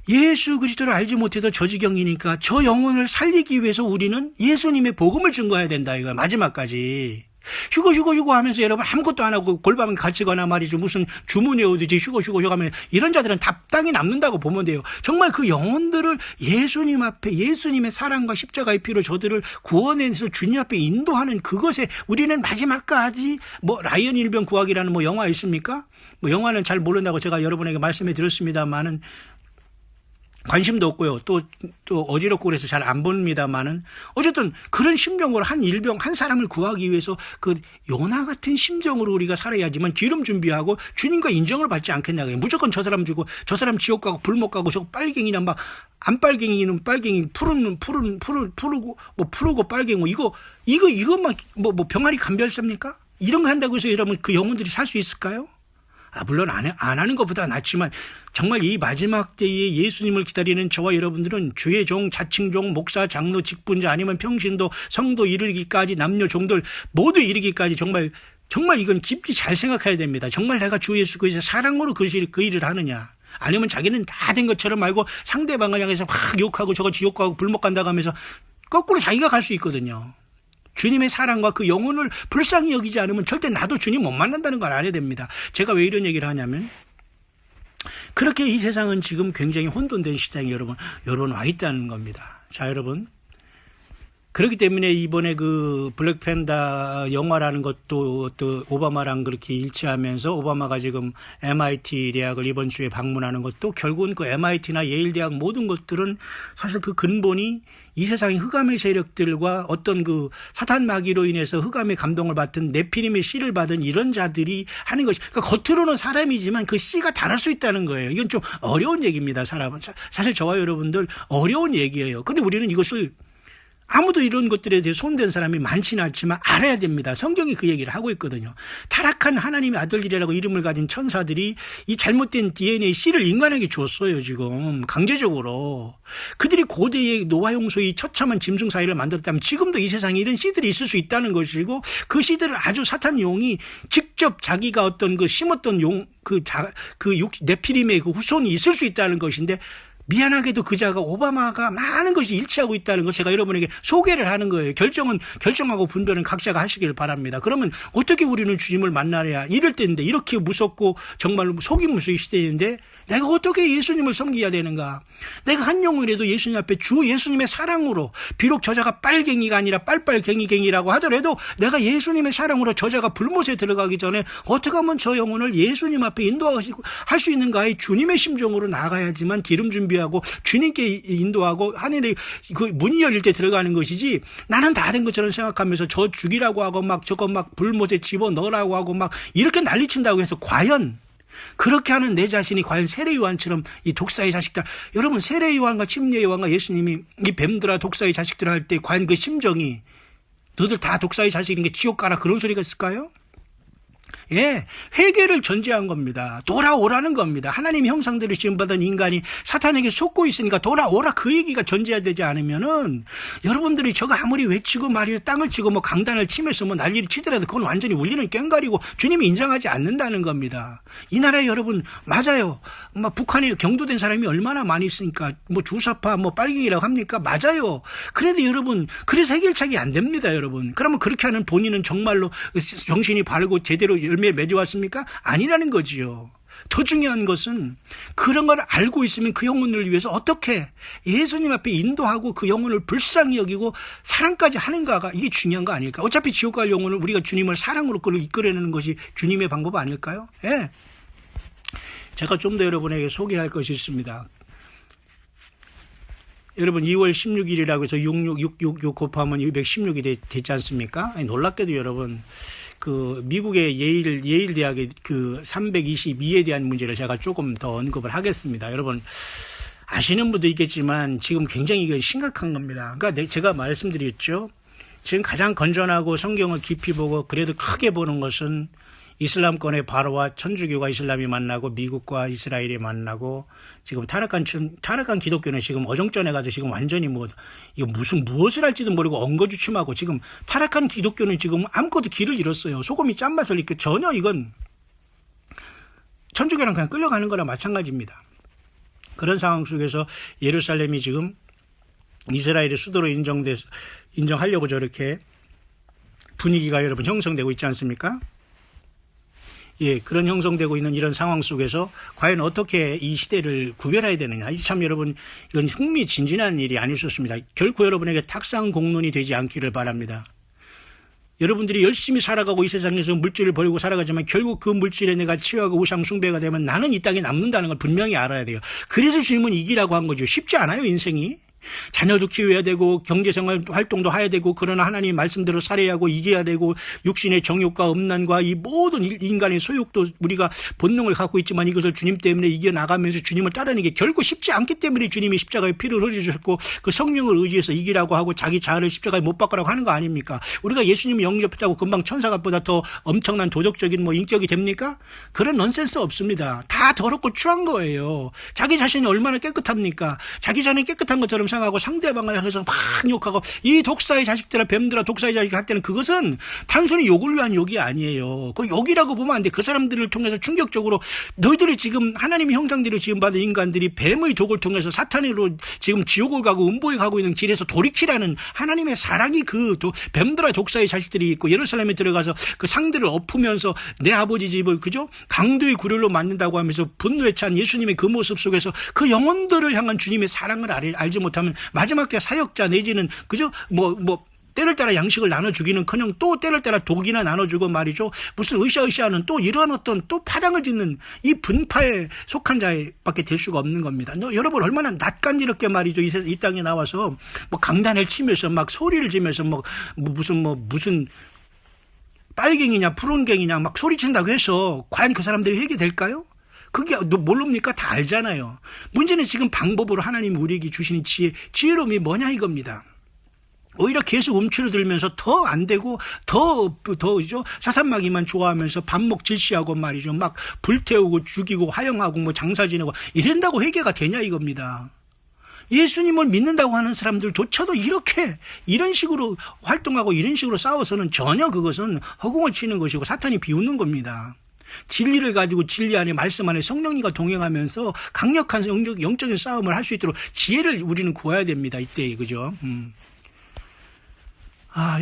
예수 그리스도를 알지 못해도 저 지경이니까 저 영혼을 살리기 위해서 우리는 예수님의 복음을 증거해야 된다. 이거 마지막까지. 휴거 하면서 여러분 아무것도 안 하고 골방에 갇히거나 말이죠. 무슨 주문해 오듯이 휴거 하면 이런 자들은 답당이 남는다고 보면 돼요. 정말 그 영혼들을 예수님 앞에 예수님의 사랑과 십자가의 피로 저들을 구원해서 주님 앞에 인도하는 그것에 우리는 마지막까지 뭐 라이언 일병 구하기라는 뭐 영화 있습니까? 뭐 영화는 잘 모른다고 제가 여러분에게 말씀해 드렸습니다만은 관심도 없고요. 또 어지럽고 그래서 잘 안 봅니다만은 어쨌든 그런 심정으로 한 사람을 구하기 위해서 그 요나 같은 심정으로 우리가 살아야지만 기름 준비하고 주님과 인정을 받지 않겠냐고요. 무조건 저 사람 주고 저 사람 지옥 가고 불못 가고 저 빨갱이나 막 안 빨갱이는 빨갱이 푸르고 뭐 푸르고 빨갱이 이것만 뭐 병아리 감별사입니까? 이런 거 한다고 해서 여러분 그 영혼들이 살 수 있을까요? 물론 안 하는 것보다 낫지만 정말 이 마지막 때에 예수님을 기다리는 저와 여러분들은 주의 종, 자칭종, 목사, 장로, 직분자 아니면 평신도, 성도 이르기까지 남녀 종들 모두 이르기까지 정말 이건 깊이 잘 생각해야 됩니다. 정말 내가 주 예수 그리스도의 사랑으로 그 일을 하느냐. 아니면 자기는 다 된 것처럼 알고 상대방을 향해서 막 욕하고 저거 지옥 가고 불못 간다고 하면서 거꾸로 자기가 갈 수 있거든요. 주님의 사랑과 그 영혼을 불쌍히 여기지 않으면 절대 나도 주님 못 만난다는 걸 알아야 됩니다. 제가 왜 이런 얘기를 하냐면 그렇게 이 세상은 지금 굉장히 혼돈된 시장에 여러분 와 있다는 겁니다. 자, 여러분. 그렇기 때문에 이번에 그 블랙팬더 영화라는 것도 또 오바마랑 그렇게 일치하면서 오바마가 지금 MIT 대학을 이번 주에 방문하는 것도 결국은 그 MIT나 예일 대학 모든 것들은 사실 그 근본이 이 세상의 흑암의 세력들과 어떤 그 사탄 마귀로 인해서 흑암의 감동을 받은 네피림의 씨를 받은 이런 자들이 하는 것이 그러니까 겉으로는 사람이지만 그 씨가 다를 수 있다는 거예요. 이건 좀 어려운 얘기입니다. 사람은 사실 저와 여러분들 어려운 얘기예요. 그런데 우리는 이것을 아무도 이런 것들에 대해 손댄 사람이 많지는 않지만 알아야 됩니다. 성경이 그 얘기를 하고 있거든요. 타락한 하나님의 아들이라고 이름을 가진 천사들이 이 잘못된 DNA 씨를 인간에게 줬어요. 지금 강제적으로. 그들이 고대의 노아 홍수의 처참한 짐승 사이를 만들었다면 지금도 이 세상에 이런 씨들이 있을 수 있다는 것이고 그 씨들을 아주 사탄 용이 직접 자기가 어떤 그 심었던 네피림의 그 후손이 있을 수 있다는 것인데 미안하게도 그 자가 오바마가 많은 것이 일치하고 있다는 것 제가 여러분에게 소개를 하는 거예요. 결정하고 분별은 각자가 하시길 바랍니다. 그러면 어떻게 우리는 주님을 만나야 이럴 때인데 이렇게 무섭고 정말 속임수의 시대인데 내가 어떻게 예수님을 섬겨야 되는가? 내가 한 영혼이라도 예수님 앞에 주 예수님의 사랑으로 비록 저자가 빨갱이가 아니라 빨빨갱이갱이라고 하더라도 내가 예수님의 사랑으로 저자가 불못에 들어가기 전에 어떻게 하면 저 영혼을 예수님 앞에 인도하시고 할 수 있는가의 주님의 심정으로 나가야지만 기름 준비하고 주님께 인도하고 하늘에 그 문이 열릴 때 들어가는 것이지 나는 다 된 것처럼 생각하면서 저 죽이라고 하고 막 저거 막 불못에 집어넣으라고 하고 막 이렇게 난리친다고 해서 과연 그렇게 하는 내 자신이 과연 세례요한처럼 이 독사의 자식들 여러분 세례요한과 침례요한과 예수님이 이 뱀들아 독사의 자식들 할 때 과연 그 심정이 너들 다 독사의 자식인 게 지옥 가라 그런 소리가 있을까요? 예, 회개를 전제한 겁니다. 돌아오라는 겁니다. 하나님의 형상대로 지음받은 인간이 사탄에게 속고 있으니까 돌아오라, 그 얘기가 전제되지 않으면은 여러분들이 저거 아무리 외치고 말이요 땅을 치고 뭐 강단을 치면서 뭐 난리를 치더라도 그건 완전히 울리는 꽹과리고 주님이 인정하지 않는다는 겁니다. 이 나라에 여러분 맞아요. 뭐 북한에 경도된 사람이 얼마나 많이 있으니까 뭐 주사파 뭐 빨갱이라고 합니까? 맞아요. 그래도 여러분 그래서 해결책이 안 됩니다, 여러분. 그러면 그렇게 하는 본인은 정말로 정신이 바르고 제대로 열매 맺어왔습니까? 아니라는 거지요. 더 중요한 것은 그런 걸 알고 있으면 그 영혼을 위해서 어떻게 예수님 앞에 인도하고 그 영혼을 불쌍히 여기고 사랑까지 하는가가 이게 중요한 거 아닐까? 어차피 지옥 갈 영혼을 우리가 주님을 사랑으로 이끌어내는 것이 주님의 방법 아닐까요? 예. 제가 좀 더 여러분에게 소개할 것이 있습니다. 여러분 2월 16일이라고 해서 666 곱하면 216이 됐지 않습니까? 아니, 놀랍게도 여러분 그 미국의 예일 대학의 그 322에 대한 문제를 제가 조금 더 언급을 하겠습니다. 여러분 아시는 분도 있겠지만 지금 굉장히 이건 심각한 겁니다. 그러니까 제가 말씀드렸죠. 지금 가장 건전하고 성경을 깊이 보고 그래도 크게 보는 것은 이슬람권의 바로와 천주교가 이슬람이 만나고 미국과 이스라엘이 만나고 지금 타락한 기독교는 지금 어정쩡해가지고 지금 완전히 뭐 이거 무엇을 할지도 모르고 엉거주춤하고 지금 타락한 기독교는 지금 아무것도 길을 잃었어요. 소금이 짠맛을 잃고 전혀 이건 천주교랑 그냥 끌려가는 거나 마찬가지입니다. 그런 상황 속에서 예루살렘이 지금 이스라엘의 수도로 인정하려고 저렇게 분위기가 여러분 형성되고 있지 않습니까? 예, 그런 형성되고 있는 이런 상황 속에서 과연 어떻게 이 시대를 구별해야 되느냐. 참 여러분 이건 흥미진진한 일이 아니었습니다. 결코 여러분에게 탁상 공론이 되지 않기를 바랍니다. 여러분들이 열심히 살아가고 이 세상에서 물질을 벌고 살아가지만 결국 그 물질에 내가 치유하고 우상 숭배가 되면 나는 이 땅에 남는다는 걸 분명히 알아야 돼요. 그래서 주님은 이기라고 한 거죠. 쉽지 않아요, 인생이. 자녀도 키워야 되고 경제생활 활동도 해야 되고 그러나 하나님 말씀대로 살아야 하고 이겨야 되고 육신의 정욕과 음란과 이 모든 인간의 소욕도 우리가 본능을 갖고 있지만 이것을 주님 때문에 이겨나가면서 주님을 따르는 게 결국 쉽지 않기 때문에 주님이 십자가에 피를 흘려주셨고 그 성령을 의지해서 이기라고 하고 자기 자아를 십자가에 못 박으라고 하는 거 아닙니까? 우리가 예수님을 영접했다고 금방 천사같보다 더 엄청난 도덕적인 뭐 인격이 됩니까? 그런 넌센스 없습니다. 다 더럽고 추한 거예요. 자기 자신이 얼마나 깨끗합니까? 자기 자신이 깨끗한 것처럼 생각하고 상대방을 향해서 막 욕하고 이 독사의 자식들아 뱀들아 독사의 자식 할 때는 그것은 단순히 욕을 위한 욕이 아니에요. 그 욕이라고 보면 안 돼. 그 사람들을 통해서 충격적으로 너희들이 지금 하나님의 형상대로 지음받은 인간들이 뱀의 독을 통해서 사탄으로 지금 지옥을 가고 음보에 가고 있는 길에서 돌이키라는 하나님의 사랑이 그 뱀들아 독사의 자식들이 있고 예루살렘에 들어가서 그 상들을 엎으면서 내 아버지 집을 그죠? 강도의 구렬로 만든다고 하면서 분노에 찬 예수님의 그 모습 속에서 그 영혼들을 향한 주님의 사랑을 알지 못하면 마지막 때 사역자 내지는 그죠 뭐 때를 따라 양식을 나눠주기는커녕 또 때를 따라 독이나 나눠주고 말이죠. 무슨 으쌰으쌰하는 또 이러한 어떤 또 파장을 짓는 이 분파에 속한 자밖에 될 수가 없는 겁니다. 여러분 얼마나 낯간지럽게 말이죠. 이 땅에 나와서 뭐 강단을 치면서 막 소리를 지면서 무슨 빨갱이냐 푸른갱이냐 막 소리친다고 해서 과연 그 사람들이 회개될까요? 그게 모릅니까? 다 알잖아요. 문제는 지금 방법으로 하나님 우리에게 주시는 지혜로움이 뭐냐 이겁니다. 오히려 계속 움츠러들면서 더 안 되고 더죠 사산마귀만 좋아하면서 반목 질시하고 말이죠. 막 불태우고 죽이고 화형하고 뭐 장사 지내고 이런다고 회개가 되냐 이겁니다. 예수님을 믿는다고 하는 사람들조차도 이런 식으로 활동하고 이런 식으로 싸워서는 전혀 그것은 허공을 치는 것이고 사탄이 비웃는 겁니다. 진리를 가지고 진리 안에 말씀 안에 성령님과 동행하면서 강력한 영적인 싸움을 할 수 있도록 지혜를 우리는 구해야 됩니다. 이때 그죠?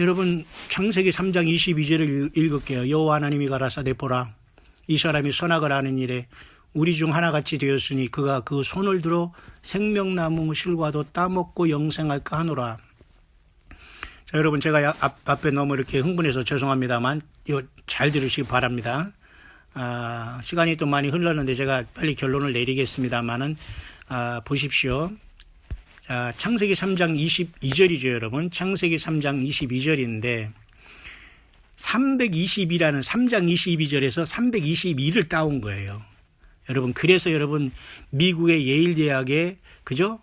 여러분 창세기 3장 22절을 읽을게요. 여호와 하나님이 가라사대 보라 이 사람이 선악을 아는 일에 우리 중 하나같이 되었으니 그가 그 손을 들어 생명나무 실과도 따먹고 영생할까 하노라. 자, 여러분 제가 앞에 너무 이렇게 흥분해서 죄송합니다만 이거 잘 들으시기 바랍니다. 시간이 또 많이 흘렀는데 제가 빨리 결론을 내리겠습니다만은 보십시오. 자, 창세기 3장 22절이죠, 여러분. 창세기 3장 22절인데 322라는 3장 22절에서 322를 따온 거예요. 여러분, 그래서 여러분 미국의 예일 대학의 그죠?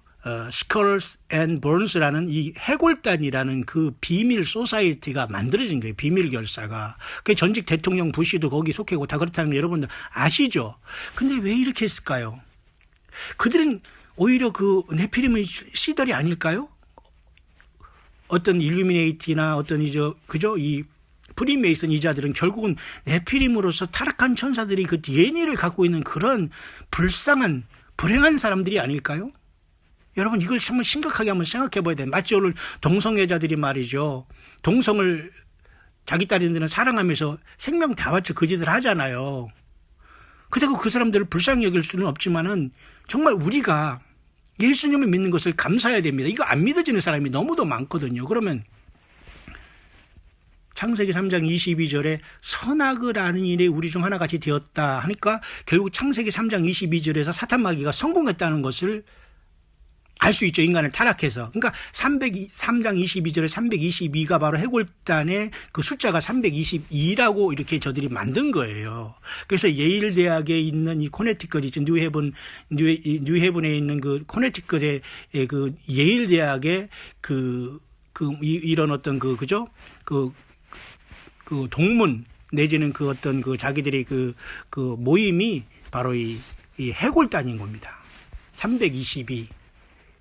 스컬스 앤 본스라는 이 해골단이라는 그 비밀 소사이어티가 만들어진 거예요. 비밀 결사가. 그 전직 대통령 부시도 거기 속해고 다 그렇다는 거 여러분들 아시죠? 근데 왜 이렇게 했을까요? 그들은 오히려 그 네피림의 씨들이 아닐까요? 어떤 일루미네이티나 어떤 그죠? 이 프리메이슨 이자들은 결국은 네피림으로서 타락한 천사들이 그 DNA를 갖고 있는 그런 불쌍한 불행한 사람들이 아닐까요? 여러분 이걸 정말 심각하게 한번 생각해 봐야 돼요. 마치 오늘 동성애자들이 말이죠. 동성을 자기 딸인들은 사랑하면서 생명 다 바쳐 그 짓을 하잖아요. 그렇다고 그 사람들을 불쌍히 여길 수는 없지만은 정말 우리가 예수님을 믿는 것을 감사해야 됩니다. 이거 안 믿어지는 사람이 너무도 많거든요. 그러면 창세기 3장 22절에 선악을 아는 일에 우리 중 하나같이 되었다 하니까 결국 창세기 3장 22절에서 사탄 마귀가 성공했다는 것을 알 수 있죠. 인간을 타락해서. 그러니까 3장 22절에 322가 바로 해골단의 그 숫자가 322라고 이렇게 저들이 만든 거예요. 그래서 예일 대학에 있는 이 코네티컷 있죠. 뉴헤븐에 있는 그 코네티컷의 그 예일 대학의 이런 어떤 그죠? 그 동문 내지는 그 어떤 그 자기들의 그 모임이 바로 이 해골단인 겁니다. 322.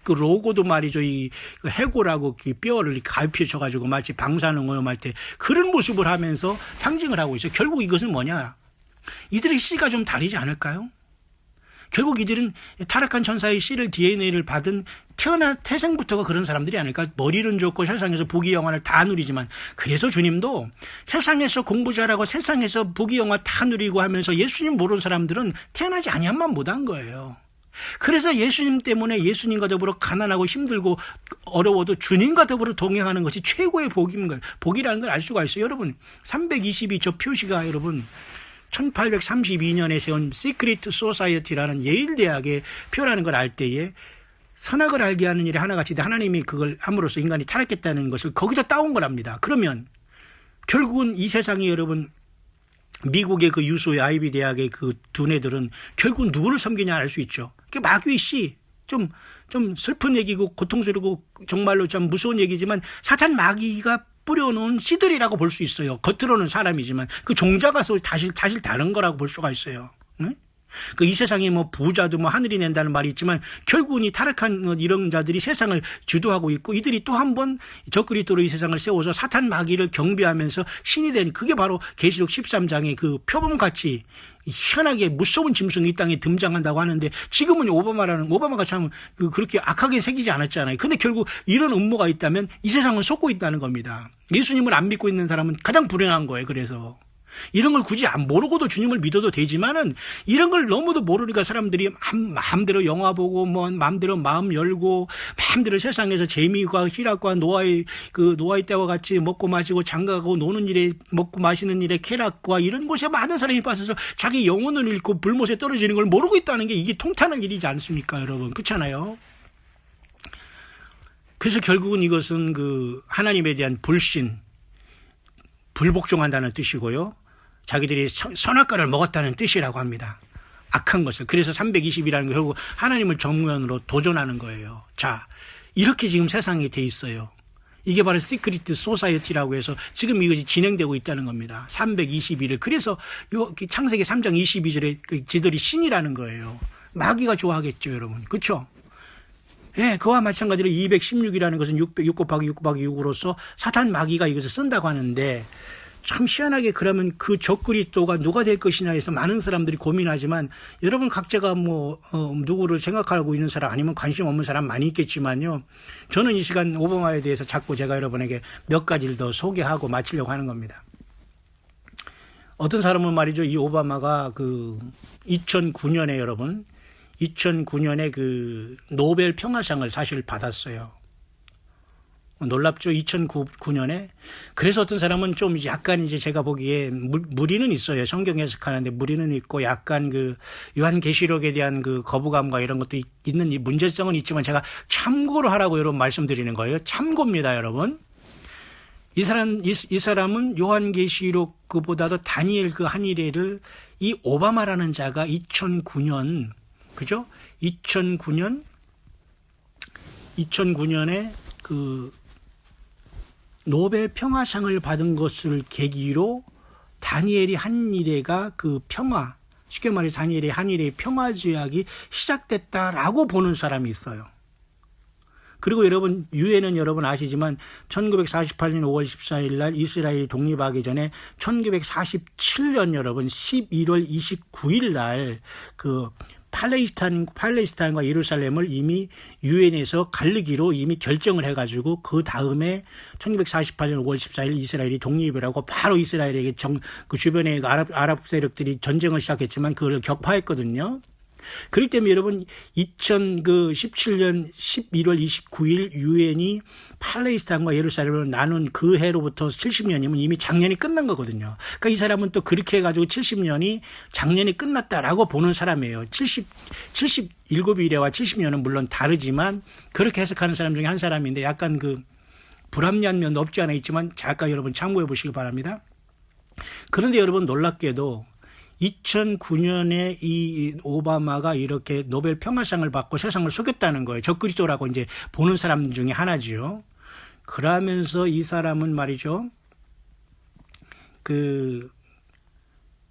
그 로고도 말이죠. 이 해골하고 뼈를 이렇게 가입혀 줘가지고 마치 방사능오염할 때 그런 모습을 하면서 상징을 하고 있어요. 결국 이것은 뭐냐? 이들의 씨가 좀 다르지 않을까요? 결국 이들은 타락한 천사의 씨를 DNA를 받은 태생부터가 그런 사람들이 아닐까. 머리는 좋고 세상에서 부귀영화를 다 누리지만 그래서 주님도 세상에서 공부 잘하고 세상에서 부귀영화 다 누리고 하면서 예수님 모르는 사람들은 태어나지 아니한만 못한 거예요. 그래서 예수님 때문에 예수님과 더불어 가난하고 힘들고 어려워도 주님과 더불어 동행하는 것이 최고의 복인 걸, 복이라는 걸 알 수가 있어요. 여러분 322 저 표시가 여러분 1832년에 세운 시크릿 소사이어티라는 예일 대학의 표라는 걸 알 때에 선악을 알게 하는 일에 하나같이 하나님이 그걸 함으로써 인간이 타락했다는 것을 거기다 따온 거랍니다. 그러면 결국은 이 세상에 여러분 미국의 그 유소의 아이비 대학의 그 두뇌들은 결국 누구를 섬기냐 알 수 있죠. 그 마귀의 씨, 좀 슬픈 얘기고 고통스럽고 정말로 참 무서운 얘기지만 사탄 마귀가 뿌려놓은 씨들이라고 볼 수 있어요. 겉으로는 사람이지만 그 종자가 사실 다른 거라고 볼 수가 있어요. 네? 그 이 세상에 뭐 부자도 뭐 하늘이 낸다는 말이 있지만 결국은 이 타락한 이런 자들이 세상을 주도하고 있고 이들이 또 한 번 적그리스도로 이 세상을 세워서 사탄 마귀를 경배하면서 신이 된 그게 바로 계시록 13장의 그 표범같이 희한하게 무서운 짐승이 이 땅에 등장한다고 하는데 지금은 오바마가 참 그렇게 악하게 새기지 않았잖아요. 근데 결국 이런 음모가 있다면 이 세상을 속고 있다는 겁니다. 예수님을 안 믿고 있는 사람은 가장 불행한 거예요. 그래서 이런 걸 굳이 안 모르고도 주님을 믿어도 되지만은 이런 걸 너무도 모르니까 사람들이 마음대로 영화 보고 뭐 마음대로 마음 열고 마음대로 세상에서 재미와 희락과 노아의 때와 같이 먹고 마시고 장가가고 노는 일에 먹고 마시는 일에 쾌락과 이런 곳에 많은 사람이 빠져서 자기 영혼을 잃고 불못에 떨어지는 걸 모르고 있다는 게 이게 통탄한 일이지 않습니까, 여러분? 그렇잖아요. 그래서 결국은 이것은 그 하나님에 대한 불신, 불복종한다는 뜻이고요. 자기들이 선악과를 먹었다는 뜻이라고 합니다. 악한 것을. 그래서 320이라는 게 결국 하나님을 정면으로 도전하는 거예요. 자, 이렇게 지금 세상이 돼 있어요. 이게 바로 시크릿 소사이어티라고 해서 지금 이것이 진행되고 있다는 겁니다. 321을. 그래서 창세기 3장 22절에 지들이 신이라는 거예요. 마귀가 좋아하겠죠, 여러분. 그렇죠? 예, 그와 마찬가지로 216이라는 것은 6 곱하기 6 곱하기 6으로서 사탄 마귀가 이것을 쓴다고 하는데 참 희한하게 그러면 그 적그리스도가 누가 될 것이냐 해서 많은 사람들이 고민하지만 여러분 각자가 누구를 생각하고 있는 사람 아니면 관심 없는 사람 많이 있겠지만요. 저는 이 시간 오바마에 대해서 자꾸 제가 여러분에게 몇 가지를 더 소개하고 마치려고 하는 겁니다. 어떤 사람은 말이죠. 이 오바마가 2009년에 여러분 2009년에 그 노벨 평화상을 사실 받았어요. 놀랍죠? 2009년에. 그래서 어떤 사람은 좀 약간 이제 제가 보기에 무리는 있어요. 성경 해석하는데 무리는 있고 약간 그 요한계시록에 대한 그 거부감과 이런 것도 있는 이 문제성은 있지만 제가 참고로 하라고 여러분 말씀드리는 거예요. 참고입니다, 여러분. 이 사람은 요한계시록 그보다도 다니엘 그 한일회를 이 오바마라는 자가 2009년 그죠? 2009년 2009년에 그 노벨 평화상을 받은 것을 계기로 다니엘이 한 일회가 그 평화, 쉽게 말해서 다니엘의 한 일회의 평화 조약이 시작됐다라고 보는 사람이 있어요. 그리고 여러분, 유엔은 여러분 아시지만 1948년 5월 14일 날 이스라엘이 독립하기 전에 1947년 여러분 11월 29일 날 그 팔레스타인과 예루살렘을 이미 유엔에서 가르기로 이미 결정을 해가지고 그 다음에 1948년 5월 14일 이스라엘이 독립을 하고 바로 이스라엘에게 그 주변의 아랍 세력들이 전쟁을 시작했지만 그걸 격파했거든요. 그렇기 때문에 여러분 2017년 11월 29일 유엔이 팔레스타인과 예루살렘을 나눈 그 해로부터 70년이면 이미 작년이 끝난 거거든요. 그러니까 이 사람은 또 그렇게 해가지고 70년이 작년이 끝났다라고 보는 사람이에요. 77일에와 70년은 물론 다르지만 그렇게 해석하는 사람 중에 한 사람인데 약간 그 불합리한 면도 없지 않아 있지만 잠깐 여러분 참고해 보시기 바랍니다. 그런데 여러분 놀랍게도 2009년에 이 오바마가 이렇게 노벨 평화상을 받고 세상을 속였다는 거예요. 적그리스도라고 이제 보는 사람 중에 하나지요. 그러면서 이 사람은 말이죠. 그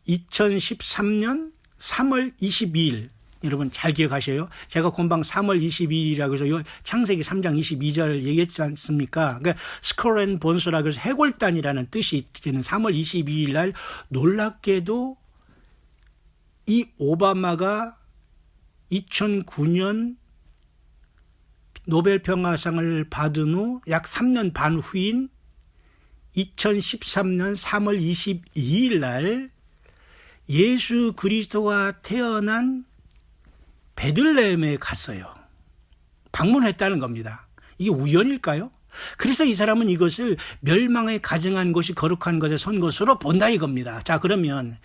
2013년 3월 22일 여러분 잘 기억하셔요. 제가 금방 3월 22일이라고 해서 창세기 3장 22절 얘기했지 않습니까? 그러니까 스컬 앤 본스라고 해서 해골단이라는 뜻이 있는 3월 22일 날 놀랍게도 이 오바마가 2009년 노벨 평화상을 받은 후 약 3년 반 후인 2013년 3월 22일 날 예수 그리스도가 태어난 베들레헴에 갔어요. 방문했다는 겁니다. 이게 우연일까요? 그래서 이 사람은 이것을 멸망에 가증한 것이 거룩한 것에 선 것으로 본다 이겁니다. 자, 그러면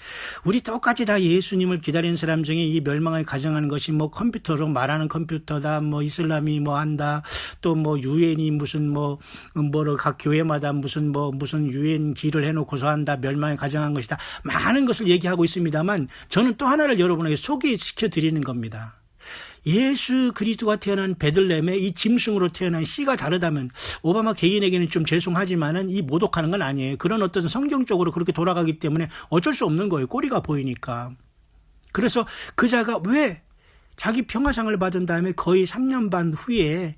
우리 똑같이 다 예수님을 기다리는 사람 중에 이 멸망에 가증하는 것이 뭐 컴퓨터로 말하는 컴퓨터다, 뭐 이슬람이 뭐 한다, 또 뭐 유엔이 무슨 뭐로 각 교회마다 무슨 유엔 길을 해놓고서 한다, 멸망에 가증한 것이다, 많은 것을 얘기하고 있습니다만 저는 또 하나를 여러분에게 소개시켜 드리는 겁니다. 예수 그리스도가 태어난 베들레헴에 이 짐승으로 태어난 씨가 다르다면 오바마 개인에게는 좀 죄송하지만은 이 모독하는 건 아니에요. 그런 어떤 성경적으로 그렇게 돌아가기 때문에 어쩔 수 없는 거예요. 꼬리가 보이니까. 그래서 그자가 왜 자기 평화상을 받은 다음에 거의 3년 반 후에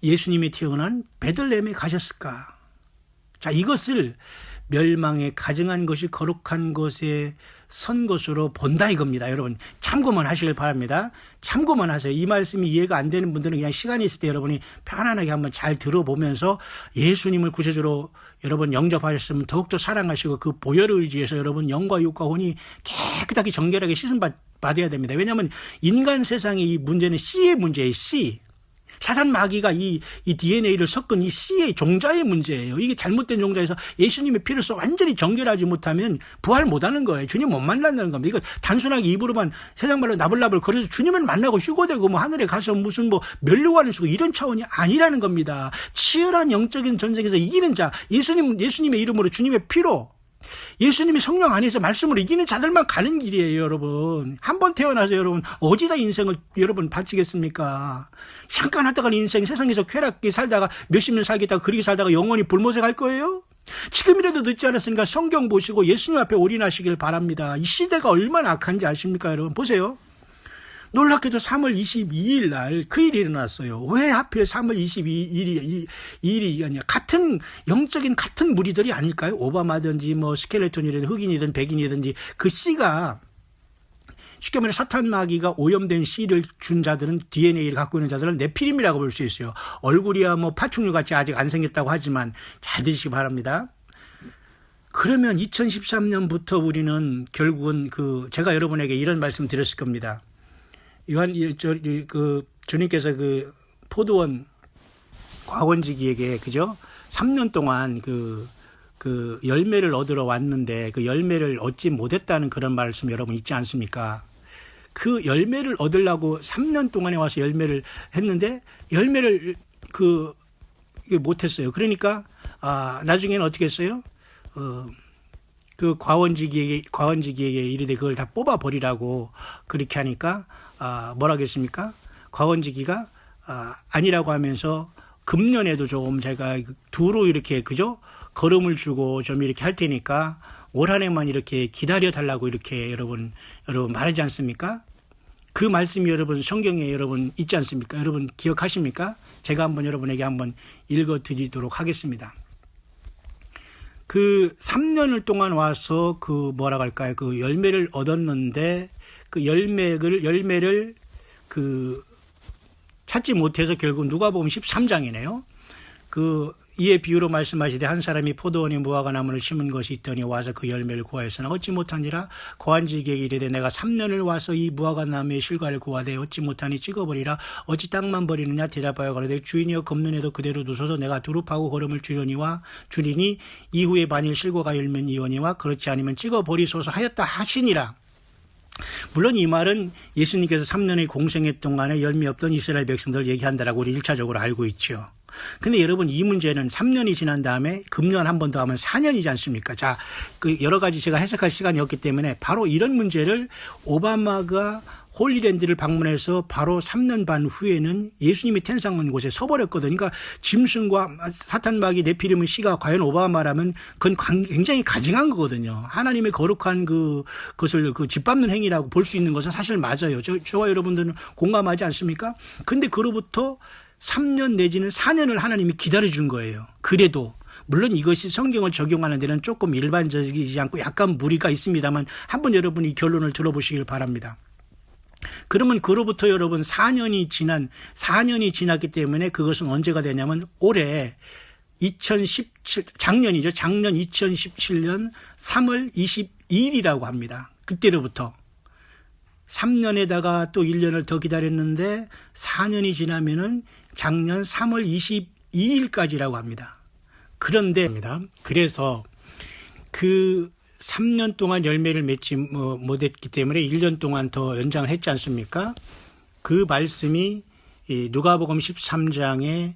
예수님이 태어난 베들레헴에 가셨을까? 자, 이것을 멸망에 가증한 것이 거룩한 것에 선 것으로 본다 이겁니다. 여러분 참고만 하시길 바랍니다. 참고만 하세요. 이 말씀이 이해가 안 되는 분들은 그냥 시간이 있을 때 여러분이 편안하게 한번 잘 들어보면서 예수님을 구세주로 여러분 영접하셨으면 더욱더 사랑하시고 그 보혈을 의지해서 여러분 영과 육과 혼이 깨끗하게 정결하게 씻음 받아야 됩니다. 왜냐하면 인간 세상의 이 문제는 씨의 문제예요. 씨. 사단 마귀가 이 DNA를 섞은 이 씨의 종자의 문제예요. 이게 잘못된 종자에서 예수님의 피를 써 완전히 정결하지 못하면 부활 못하는 거예요. 주님 못 만난다는 겁니다. 이거 단순하게 입으로만 세상 말로 나불나불 거려서 주님을 만나고 휴거되고 뭐 하늘에 가서 무슨 뭐 멸류관을 쓰고 이런 차원이 아니라는 겁니다. 치열한 영적인 전쟁에서 이기는 자, 예수님의 이름으로 주님의 피로 예수님이 성령 안에서 말씀으로 이기는 자들만 가는 길이에요, 여러분. 한 번 태어나서 여러분 어디다 인생을 여러분 바치겠습니까? 잠깐 하다가 인생 세상에서 쾌락하게 살다가 몇십 년 살겠다가 그렇게 살다가 영원히 불못에 갈 거예요? 지금이라도 늦지 않았으니까 성경 보시고 예수님 앞에 올인하시길 바랍니다. 이 시대가 얼마나 악한지 아십니까, 여러분? 보세요. 놀랍게도 3월 22일 날 그 일이 일어났어요. 왜 하필 3월 22일이 아니야? 같은 영적인 같은 무리들이 아닐까요? 오바마든지 뭐 스켈레톤이든 흑인이든 백인이든지 그 씨가 쉽게 말해 사탄 마귀가 오염된 씨를 준 자들은 DNA를 갖고 있는 자들은 네피림이라고 볼 수 있어요. 얼굴이야 뭐 파충류 같이 아직 안 생겼다고 하지만 잘 들으시기 바랍니다. 그러면 2013년부터 우리는 결국은 제가 여러분에게 이런 말씀 드렸을 겁니다. 주님께서 그 포도원 과원지기에게 그죠? 3년 동안 그 열매를 얻으러 왔는데 그 열매를 얻지 못했다는 그런 말씀 여러분 있지 않습니까? 그 열매를 얻으려고 3년 동안에 와서 열매를 했는데 열매를 못했어요. 그러니까 나중에는 어떻게 했어요? 그 과원지기에게 이르되 그걸 다 뽑아 버리라고 그렇게 하니까 뭐라겠습니까? 과건지기가 아니라고 하면서 금년에도 좀 제가 두루 이렇게 그죠? 걸음을 주고 좀 이렇게 할 테니까 올 한 해만 이렇게 기다려 달라고 이렇게 여러분 말하지 않습니까? 그 말씀이 여러분 성경에 여러분 있지 않습니까? 여러분 기억하십니까? 제가 한번 여러분에게 한번 읽어 드리도록 하겠습니다. 그 3년을 동안 와서 그 뭐라 할까요? 그 열매를 얻었는데 그 열매를 그 찾지 못해서 결국 누가복음 13장이네요. 그 이에 비유로 말씀하시되 한 사람이 포도원에 무화과 나무를 심은 것이 있더니 와서 그 열매를 구하였으나 얻지 못하니라. 고한지기에게 이르되 내가 3년을 와서 이 무화과 나무의 실과를 구하되 얻지 못하니 찍어버리라. 어찌 땅만 버리느냐. 대답하여 가로되 주인이여 금년에도 그대로 두소서. 내가 두릅하고 걸음을 주리니 이후에 만일 실과가 열면 이오니와 그렇지 않으면 찍어버리소서 하였다 하시니라. 물론 이 말은 예수님께서 3년의 공생애 동안에 열매 없던 이스라엘 백성들을 얘기한다라고 우리 1차적으로 알고 있죠. 근데 여러분 이 문제는 3년이 지난 다음에 금년 한 번 더 하면 4년이지 않습니까? 자, 그 여러 가지 제가 해석할 시간이 없기 때문에 바로 이런 문제를 오바마가 홀리랜드를 방문해서 바로 3년 반 후에는 예수님이 텐상한 곳에 서버렸거든요. 그러니까 짐승과 사탄마귀 네피림의 씨가 과연 오바마라면 그건 굉장히 가증한 거거든요. 하나님의 거룩한 그것을 짓밟는 행위라고 볼 수 있는 것은 사실 맞아요. 저와 여러분들은 공감하지 않습니까? 근데 그로부터 3년 내지는 4년을 하나님이 기다려준 거예요. 그래도 물론 이것이 성경을 적용하는 데는 조금 일반적이지 않고 약간 무리가 있습니다만 한번 여러분 이 결론을 들어보시길 바랍니다. 그러면 그로부터 여러분 4년이 지났기 때문에 그것은 언제가 되냐면 올해 작년이죠. 작년 2017년 3월 22일이라고 합니다. 그때로부터 3년에다가 또 1년을 더 기다렸는데 4년이 지나면은 작년 3월 22일까지라고 합니다. 그런데 그래서 그 3년 동안 열매를 맺지 못했기 때문에 1년 동안 더 연장을 했지 않습니까? 그 말씀이 누가복음 13장에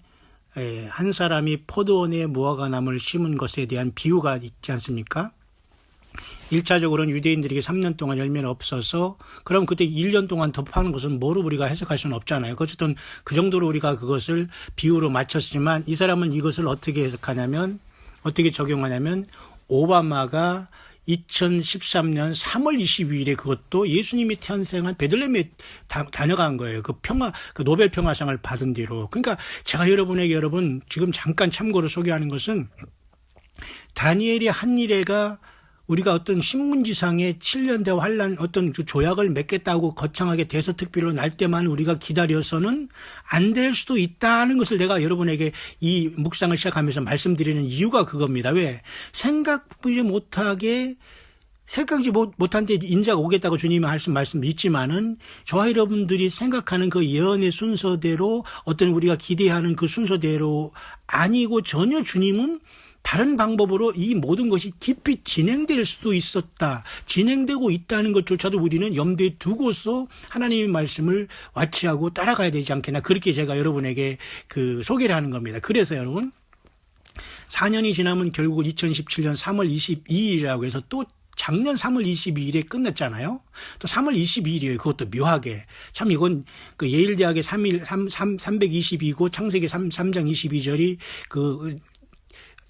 한 사람이 포도원에 무화과 나무를 심은 것에 대한 비유가 있지 않습니까? 1차적으로는 유대인들에게 3년 동안 열매는 없어서 그럼 그때 1년 동안 더 파는 것은 뭐로 우리가 해석할 수는 없잖아요. 어쨌든 그 정도로 우리가 그것을 비유로 맞췄지만 이 사람은 이것을 어떻게 해석하냐면 어떻게 적용하냐면 오바마가 2013년 3월 22일에 그것도 예수님이 탄생한 베들레헴에 다녀간 거예요. 그 노벨 평화상을 받은 뒤로. 그러니까 제가 여러분에게 지금 잠깐 참고로 소개하는 것은 다니엘이 한 일에가 우리가 어떤 신문지상에 7년대 환란 어떤 조약을 맺겠다고 거창하게 대서특필로 날 때만 우리가 기다려서는 안 될 수도 있다는 것을 내가 여러분에게 이 묵상을 시작하면서 말씀드리는 이유가 그겁니다. 왜? 생각지 못한 데 인자가 오겠다고 주님이 하신 말씀도 있지만은 저와 여러분들이 생각하는 그 예언의 순서대로 어떤 우리가 기대하는 그 순서대로 아니고 전혀 주님은 다른 방법으로 이 모든 것이 깊이 진행될 수도 있었다. 진행되고 있다는 것조차도 우리는 염두에 두고서 하나님의 말씀을 와치하고 따라가야 되지 않겠나. 그렇게 제가 여러분에게 소개를 하는 겁니다. 그래서 여러분 4년이 지나면 결국 2017년 3월 22일이라고 해서 또 작년 3월 22일에 끝났잖아요. 또 3월 22일이에요. 그것도 묘하게. 참 이건 예일대학의 322고 창세기 3장 22절이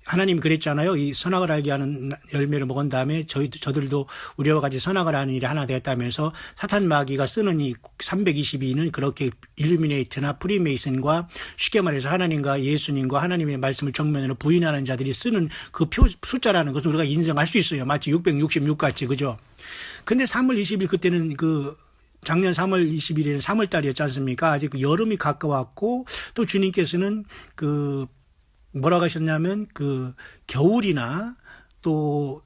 하나님 그랬잖아요. 이 선악을 알게 하는 열매를 먹은 다음에 저들도 우리와 같이 선악을 하는 일이 하나 되었다면서 사탄 마귀가 쓰는 이 322는 그렇게 일루미네이트나 프리메이슨과 쉽게 말해서 하나님과 예수님과 하나님의 말씀을 정면으로 부인하는 자들이 쓰는 그 숫자라는 것을 우리가 인정할 수 있어요. 마치 666 같이 그죠? 근데 3월 20일 그때는 작년 3월 21일은 3월달이었지 않습니까? 아직 여름이 가까웠고 또 주님께서는 뭐라고 하셨냐면 겨울이나 또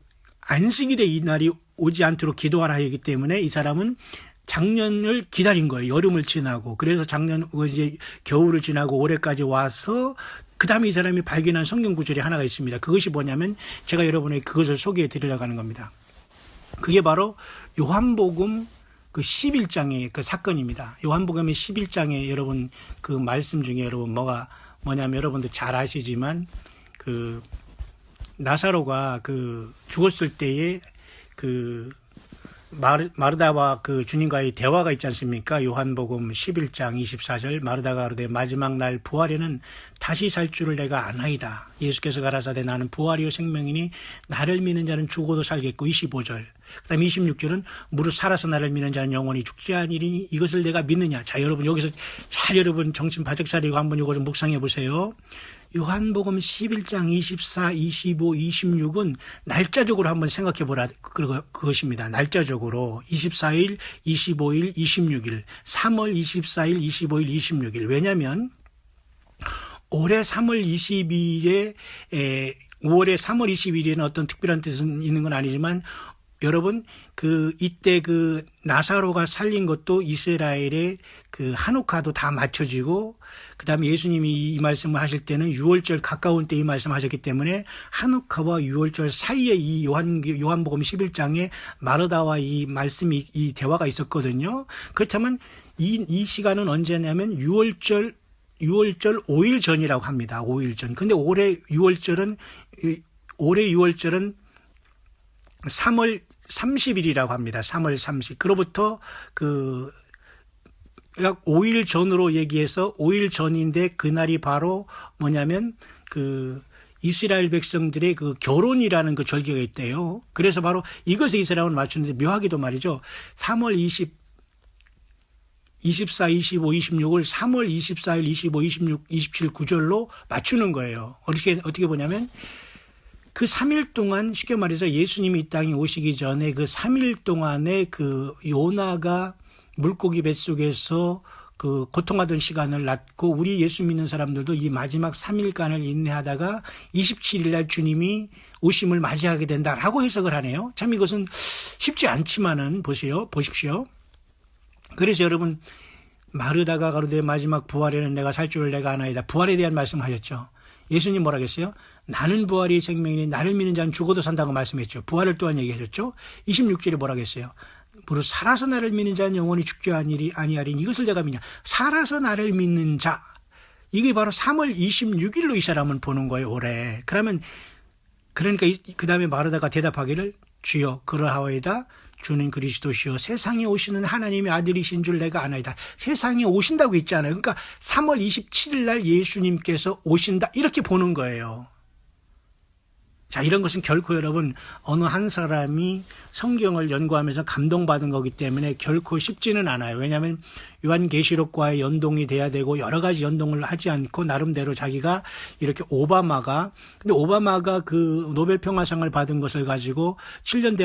안식일에 이 날이 오지 않도록 기도하라 하기 때문에 이 사람은 작년을 기다린 거예요. 여름을 지나고. 그래서 작년 이제 겨울을 지나고 올해까지 와서 그다음에 이 사람이 발견한 성경 구절이 하나가 있습니다. 그것이 뭐냐면 제가 여러분에게 그것을 소개해 드리려고 하는 겁니다. 그게 바로 요한복음 11장의 그 사건입니다. 요한복음의 11장에 여러분 그 말씀 중에 여러분 뭐냐면 여러분도 잘 아시지만 나사로가 죽었을 때에 마르다와 그 주님과의 대화가 있지 않습니까? 요한복음 11장 24절 마르다가 가로되 마지막 날 부활에는 다시 살 줄을 내가 아나이다. 예수께서 가라사대 나는 부활이요 생명이니 나를 믿는 자는 죽어도 살겠고 25절 그 다음에 26절은 무릇 살아서 나를 믿는 자는 영원히 죽지 아니리니 이것을 내가 믿느냐. 자, 여러분 여기서 잘 여러분 정신 바짝 차리고 한번 이거 좀 묵상해 보세요. 요한복음 11장 24, 25, 26은 날짜적으로 한번 생각해 보라 그것입니다. 날짜적으로 24일, 25일, 26일, 3월 24일, 25일, 26일. 왜냐하면 올해 3월 20일에 5월에 3월 20일에는 어떤 특별한 뜻은 있는 건 아니지만 여러분 이때 그 나사로가 살린 것도 이스라엘의 그 하누카도 다 맞춰지고 그다음에 예수님이 이 말씀을 하실 때는 유월절 가까운 때 이 말씀하셨기 때문에 하누카와 유월절 사이에 이 요한복음 11장에 마르다와 이 말씀이 이 대화가 있었거든요. 그렇다면 이 시간은 언제냐면 유월절 5일 전이라고 합니다. 5일 전. 근데 올해 유월절은 3월 30일이라고 합니다. 3월 30일. 그로부터 약 5일 전으로 얘기해서 5일 전인데 그날이 바로 뭐냐면 이스라엘 백성들의 그 결혼이라는 그 절기가 있대요. 그래서 바로 이것에 이스라엘을 맞추는데 묘하게도 말이죠. 3월 24, 25, 26을 3월 24일, 25, 26, 27 구절로 맞추는 거예요. 어떻게 보냐면 그 3일 동안 쉽게 말해서 예수님이 이 땅에 오시기 전에 그 3일 동안에 그 요나가 물고기 뱃속에서 그 고통하던 시간을 낳고 우리 예수 믿는 사람들도 이 마지막 3일간을 인내하다가 27일 날 주님이 오심을 맞이하게 된다라고 해석을 하네요. 참 이것은 쉽지 않지만은 보십시오. 그래서 여러분 마르다가 가로되 마지막 부활에는 내가 살 줄을 내가 아나이다. 부활에 대한 말씀하셨죠. 예수님 뭐라 그랬어요? 나는 부활이 생명이니 나를 믿는 자는 죽어도 산다고 말씀했죠. 부활을 또한 얘기하셨죠. 26절에 뭐라 그랬어요? 무릇 살아서 나를 믿는 자는 영원히 죽지 아니하리니 이것을 내가 믿냐. 살아서 나를 믿는 자. 이게 바로 3월 26일로 이 사람은 보는 거예요. 올해. 그러니까 그 다음에 마르다가 대답하기를 주여 그러하오이다. 주는 그리스도시요 세상에 오시는 하나님의 아들이신 줄 내가 아나이다. 세상에 오신다고 있잖아요. 그러니까 3월 27일 날 예수님께서 오신다 이렇게 보는 거예요. 자, 이런 것은 결코 여러분 어느 한 사람이 성경을 연구하면서 감동받은 거기 때문에 결코 쉽지는 않아요. 왜냐하면 요한계시록과의 연동이 돼야 되고 여러 가지 연동을 하지 않고 나름대로 자기가 이렇게 오바마가 그 노벨 평화상을 받은 것을 가지고 7년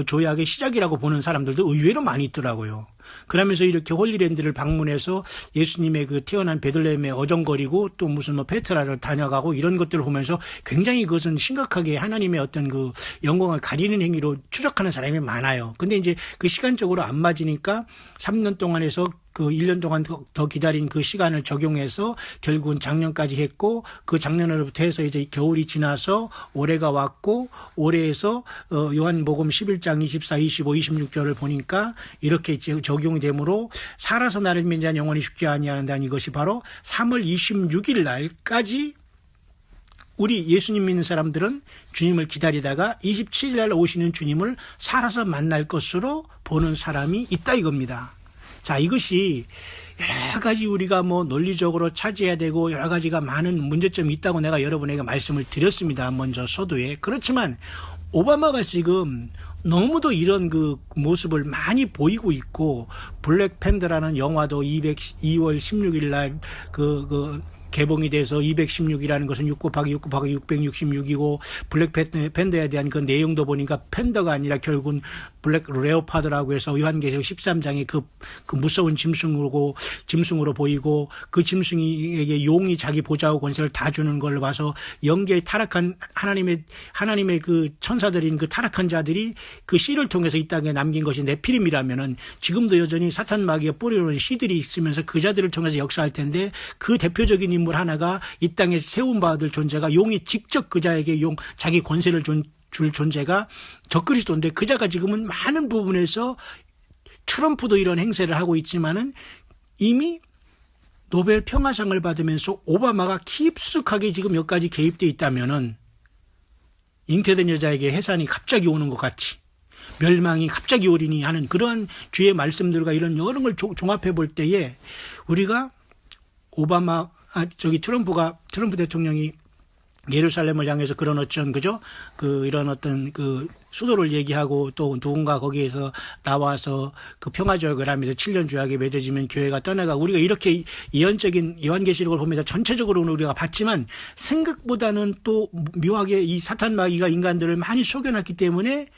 조약의 시작이라고 보는 사람들도 의외로 많이 있더라고요. 그러면서 이렇게 홀리랜드를 방문해서 예수님의 그 태어난 베들레헴에 어정거리고 또 무슨 페트라를 다녀가고 이런 것들을 보면서 굉장히 그것은 심각하게 하나님의 어떤 그 영광을 가리는 행위로 추적하는 사람이 많아요. 근데 이제 그 시간적으로 안 맞으니까 3년 동안에서 그 1년 동안 더 기다린 그 시간을 적용해서 결국은 작년까지 했고 그 작년으로부터 해서 이제 겨울이 지나서 올해가 왔고 올해에서 요한복음 11장 24, 25, 26절을 보니까 이렇게 적용이 되므로 살아서 나를 믿는 자는 영원히 죽지 아니하는다는 이것이 바로 3월 26일 날까지 우리 예수님 믿는 사람들은 주님을 기다리다가 27일 날 오시는 주님을 살아서 만날 것으로 보는 사람이 있다 이겁니다. 자, 이것이 여러 가지 우리가 논리적으로 찾아야 되고 여러 가지가 많은 문제점이 있다고 내가 여러분에게 말씀을 드렸습니다. 먼저 서두에. 그렇지만 오바마가 지금 너무도 이런 그 모습을 많이 보이고 있고 블랙팬더라는 영화도 2월 16일 날 개봉이 돼서 216이라는 것은 6 곱하기 6 곱하기 666이고 블랙팬더에 대한 그 내용도 보니까 팬더가 아니라 결국은 블랙 레오파드라고 해서 요한계시록 13장에 그 무서운 짐승으로 보이고 그 짐승에게 용이 자기 보좌와 권세를 다 주는 걸 봐서 영계의 타락한 하나님의 그 천사들인 그 타락한 자들이 그 씨를 통해서 이 땅에 남긴 것이 네피림이라면은 지금도 여전히 사탄 마귀의 뿌리로는 씨들이 있으면서 그 자들을 통해서 역사할 텐데 그 대표적인 인물 하나가 이 땅에 세움받을 존재가 용이 직접 그자에게 자기 권세를 줄 존재가 적그리스도인데 그자가 지금은 많은 부분에서 트럼프도 이런 행세를 하고 있지만은 이미 노벨 평화상을 받으면서 오바마가 깊숙하게 지금 여기까지 개입되어 있다면은 잉태된 여자에게 해산이 갑자기 오는 것 같이 멸망이 갑자기 오리니 하는 그러한 주의 말씀들과 이런 여러 걸 종합해 볼 때에 우리가 트럼프 대통령이 예루살렘을 향해서 그런 그죠? 이런 어떤 수도를 얘기하고 또 누군가 거기에서 나와서 평화조약을 하면서 7년 조약이 맺어지면 교회가 떠나가 우리가 이렇게 예언적인 요한계시록을 보면서 전체적으로는 우리가 봤지만 생각보다는 또 묘하게 이 사탄 마귀가 인간들을 많이 속여놨기 때문에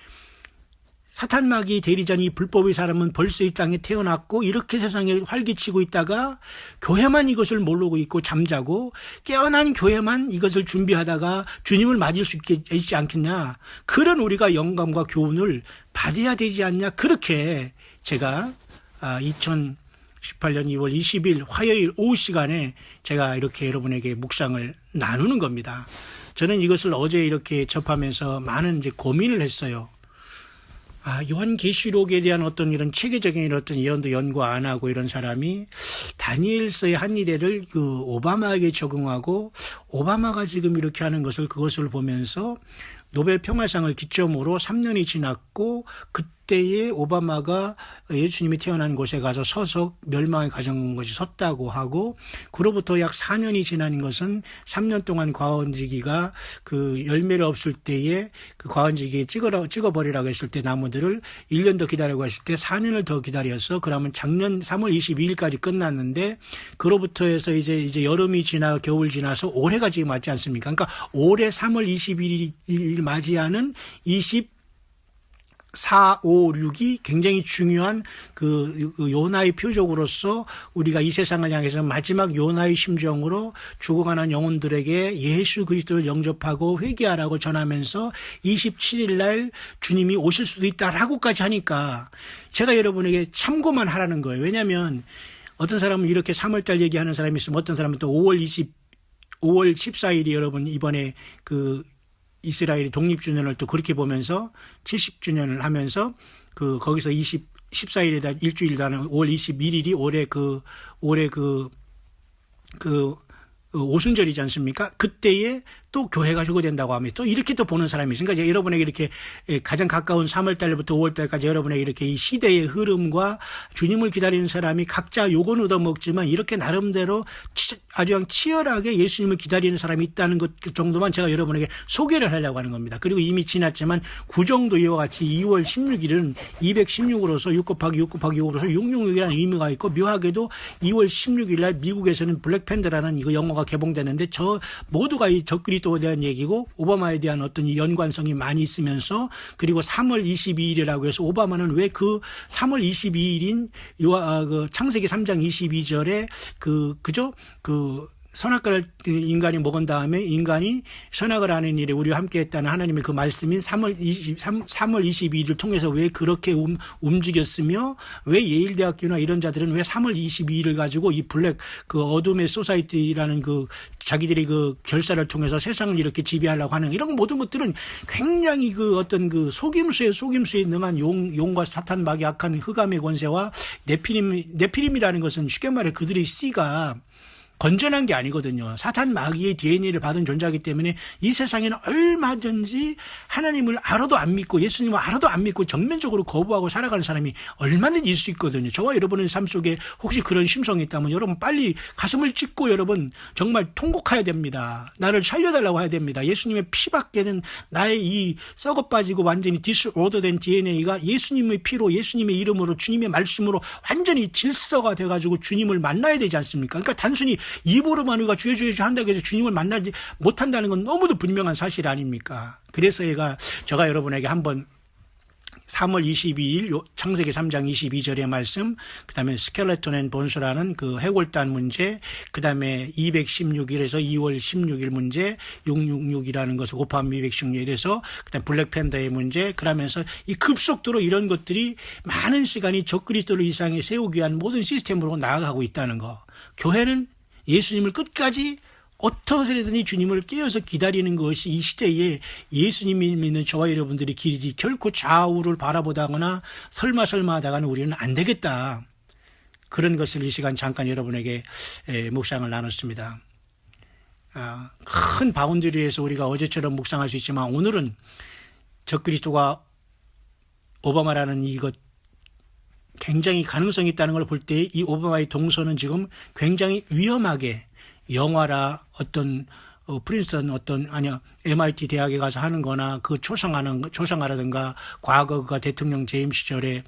사탄 마귀 대리자인 이 불법의 사람은 벌써 이 땅에 태어났고 이렇게 세상에 활기치고 있다가 교회만 이것을 모르고 있고 잠자고 깨어난 교회만 이것을 준비하다가 주님을 맞을 수 있지 않겠냐. 그런 우리가 영감과 교훈을 받아야 되지 않냐. 그렇게 제가 2018년 2월 20일 화요일 오후 시간에 제가 이렇게 여러분에게 묵상을 나누는 겁니다. 저는 이것을 어제 이렇게 접하면서 많은 이제 고민을 했어요. 요한계시록에 대한 어떤 이런 체계적인 어떤 예언도 연구 안 하고 이런 사람이 다니엘서의 한 일회를 오바마에게 적용하고 오바마가 지금 이렇게 하는 그것을 보면서 노벨 평화상을 기점으로 3년이 지났고 그때에 오바마가 예수님이 태어난 곳에 가서 서서 멸망의 가정 것이 섰다고 하고 그로부터 약 4년이 지난 것은 3년 동안 과원지기가 열매를 없을 때에 과원지기에 찍어버리라고 했을 때 나무들을 1년 더 기다리고 했을 때 4년을 더 기다려서 그러면 작년 3월 22일까지 끝났는데 그로부터 해서 이제 여름이 지나 겨울 지나서 올해가 지금 맞지 않습니까? 그러니까 올해 3월 21일 맞이하는 4, 5, 6이 굉장히 중요한 요나의 표적으로서 우리가 이 세상을 향해서 마지막 요나의 심정으로 죽어가는 영혼들에게 예수 그리스도를 영접하고 회개하라고 전하면서 27일 날 주님이 오실 수도 있다라고까지 하니까 제가 여러분에게 참고만 하라는 거예요. 왜냐하면 어떤 사람은 이렇게 3월달 얘기하는 사람이 있으면 어떤 사람은 또 5월 14일이 여러분 이번에 이스라엘이 독립주년을 또 그렇게 보면서 70주년을 하면서 거기서 14일에다 일주일 다는 5월 21일이 올해 오순절이지 않습니까? 그때에 또 교회가 휴거된다고 하면 또 이렇게 또 보는 사람이 있으니까 그러니까 여러분에게 이렇게 가장 가까운 3월달부터 5월달까지 여러분에게 이렇게 이 시대의 흐름과 주님을 기다리는 사람이 각자 욕은 얻어먹지만 이렇게 나름대로 아주 그냥 치열하게 예수님을 기다리는 사람이 있다는 것 정도만 제가 여러분에게 소개를 하려고 하는 겁니다. 그리고 이미 지났지만 구정도 이와 같이 2월 16일은 216으로서 6 곱하기 6 곱하기 5로서 666이라는 의미가 있고 묘하게도 2월 16일 날 미국에서는 블랙팬더라는 이거 영화가 개봉되는데 모두가 이 적그리스도에 대한 얘기고 오바마에 대한 어떤 이 연관성이 많이 있으면서 그리고 3월 22일이라고 해서 오바마는 왜 3월 22일인 창세기 3장 22절에 그죠? 선악과를 인간이 먹은 다음에 인간이 선악을 하는 일에 우리와 함께 했다는 하나님의 그 말씀인 3월 22일을 통해서 왜 그렇게 움직였으며 왜 예일대학교나 이런 자들은 왜 3월 22일을 가지고 이 어둠의 소사이티라는 자기들이 결사를 통해서 세상을 이렇게 지배하려고 하는 이런 모든 것들은 굉장히 어떤 속임수에 능한 용과 사탄 마귀 악한 흑암의 권세와 네피림이라는 것은 쉽게 말해 그들의 씨가 건전한 게 아니거든요. 사탄 마귀의 DNA를 받은 존재이기 때문에 이 세상에는 얼마든지 하나님을 알아도 안 믿고 예수님을 알아도 안 믿고 정면적으로 거부하고 살아가는 사람이 얼마든지 있을 수 있거든요. 저와 여러분의 삶 속에 혹시 그런 심성이 있다면 여러분 빨리 가슴을 찢고 여러분 정말 통곡해야 됩니다. 나를 살려달라고 해야 됩니다. 예수님의 피밖에는 나의 이 썩어 빠지고 완전히 디스오더된 DNA가 예수님의 피로 예수님의 이름으로 주님의 말씀으로 완전히 질서가 돼가지고 주님을 만나야 되지 않습니까? 그러니까 단순히 입으로만 우리가 주여 한다고 해서 주님을 만나지 못한다는 건 너무도 분명한 사실 아닙니까? 그래서 제가 여러분에게 한번 3월 22일 창세기 3장 22절의 말씀, 그 다음에 스켈레톤 앤 본스라는 해골단 문제, 그 다음에 216일에서 2월 16일 문제, 666이라는 것을 곱하면 216일에서 그 다음에 블랙팬더의 문제, 그러면서 이 급속도로 이런 것들이 많은 시간이 적그리스도를 이 세상에 세우기 위한 모든 시스템으로 나아가고 있다는 거. 교회는 예수님을 끝까지 어떠서든지 주님을 깨어서 기다리는 것이 이 시대에 예수님을 믿는 저와 여러분들의 길이지 결코 좌우를 바라보다거나 설마 하다가는 우리는 안 되겠다. 그런 것을 이 시간 잠깐 여러분에게 묵상을 나눴습니다. 큰 바운드리에서 우리가 어제처럼 묵상할 수 있지만 오늘은 적그리스도가 오바마라는 이것 굉장히 가능성이 있다는 걸 볼 때 이 오바마의 동선은 지금 굉장히 위험하게 영화라 어떤 프린스턴 MIT 대학에 가서 하는 거나 그 초상화라든가 과거 그가 대통령 재임 시절에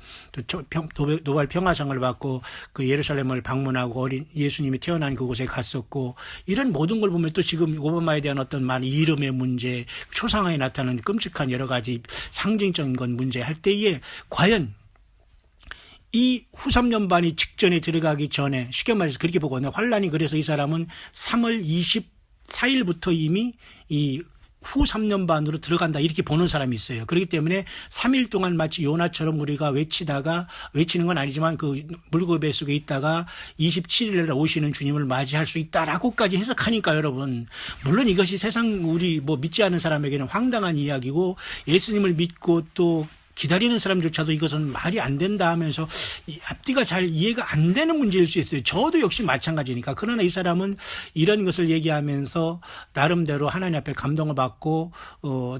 노벨 평화상을 받고 그 예루살렘을 방문하고 어린 예수님이 태어난 그곳에 갔었고 이런 모든 걸 보면 또 지금 오바마에 대한 어떤 이름의 문제, 초상화에 나타나는 끔찍한 여러 가지 상징적인 건 문제 할 때에 과연 이 후 3년 반이 직전에 들어가기 전에 쉽게 말해서 그렇게 보거든요. 환란이 그래서 이 사람은 3월 24일부터 이미 이 후 3년 반으로 들어간다 이렇게 보는 사람이 있어요. 그렇기 때문에 3일 동안 마치 요나처럼 우리가 외치는 건 아니지만 그 물고기 속에 있다가 27일에 오시는 주님을 맞이할 수 있다라고까지 해석하니까 여러분 물론 이것이 세상 우리 믿지 않는 사람에게는 황당한 이야기고 예수님을 믿고 또 기다리는 사람조차도 이것은 말이 안 된다 하면서 앞뒤가 잘 이해가 안 되는 문제일 수 있어요. 저도 역시 마찬가지니까. 그러나 이 사람은 이런 것을 얘기하면서 나름대로 하나님 앞에 감동을 받고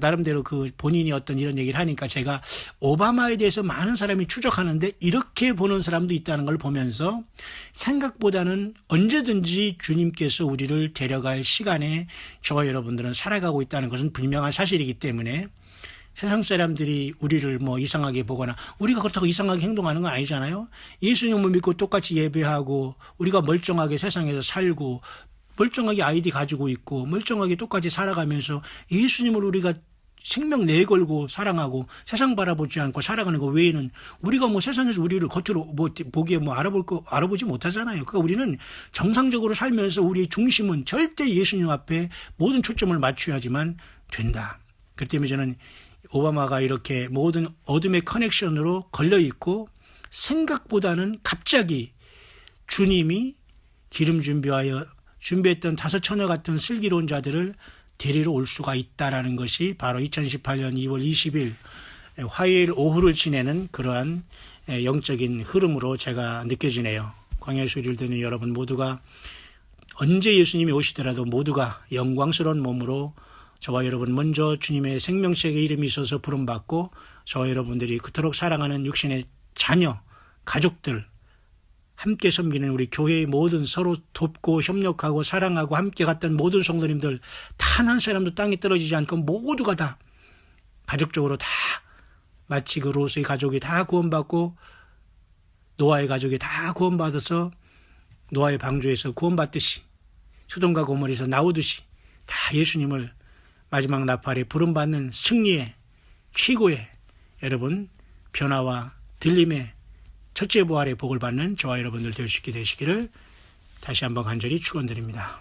나름대로 그 본인이 어떤 이런 얘기를 하니까 제가 오바마에 대해서 많은 사람이 추적하는데 이렇게 보는 사람도 있다는 걸 보면서 생각보다는 언제든지 주님께서 우리를 데려갈 시간에 저와 여러분들은 살아가고 있다는 것은 분명한 사실이기 때문에 세상 사람들이 우리를 이상하게 보거나 우리가 그렇다고 이상하게 행동하는 건 아니잖아요. 예수님을 믿고 똑같이 예배하고 우리가 멀쩡하게 세상에서 살고 멀쩡하게 아이디 가지고 있고 멀쩡하게 똑같이 살아가면서 예수님을 우리가 생명 내걸고 사랑하고 세상 바라보지 않고 살아가는 것 외에는 우리가 세상에서 우리를 겉으로 보기에 알아보지 못하잖아요. 그러니까 우리는 정상적으로 살면서 우리의 중심은 절대 예수님 앞에 모든 초점을 맞춰야지만 된다. 그렇기 때문에 저는 오바마가 이렇게 모든 어둠의 커넥션으로 걸려있고 생각보다는 갑자기 주님이 기름 준비하여 준비했던 5 처녀 같은 슬기로운 자들을 데리러 올 수가 있다라는 것이 바로 2018년 2월 20일 화요일 오후를 지내는 그러한 영적인 흐름으로 제가 느껴지네요. 광야의 소리를 듣는 여러분 모두가 언제 예수님이 오시더라도 모두가 영광스러운 몸으로 저와 여러분 먼저 주님의 생명책에 이름이 있어서 부름받고 저와 여러분들이 그토록 사랑하는 육신의 자녀, 가족들 함께 섬기는 우리 교회의 모든 서로 돕고 협력하고 사랑하고 함께 갔던 모든 성도님들 단 한 사람도 땅에 떨어지지 않고 모두가 다 가족적으로 다 마치 그 롯의 가족이 다 구원받고 노아의 가족이 다 구원받아서 노아의 방주에서 구원받듯이 소돔과 고모라에서 나오듯이 다 예수님을 마지막 나팔에 부름받는 승리의 최고의 여러분 변화와 들림의 첫째 부활의 복을 받는 저와 여러분들 될 수 있게 되시기를 다시 한번 간절히 축원드립니다.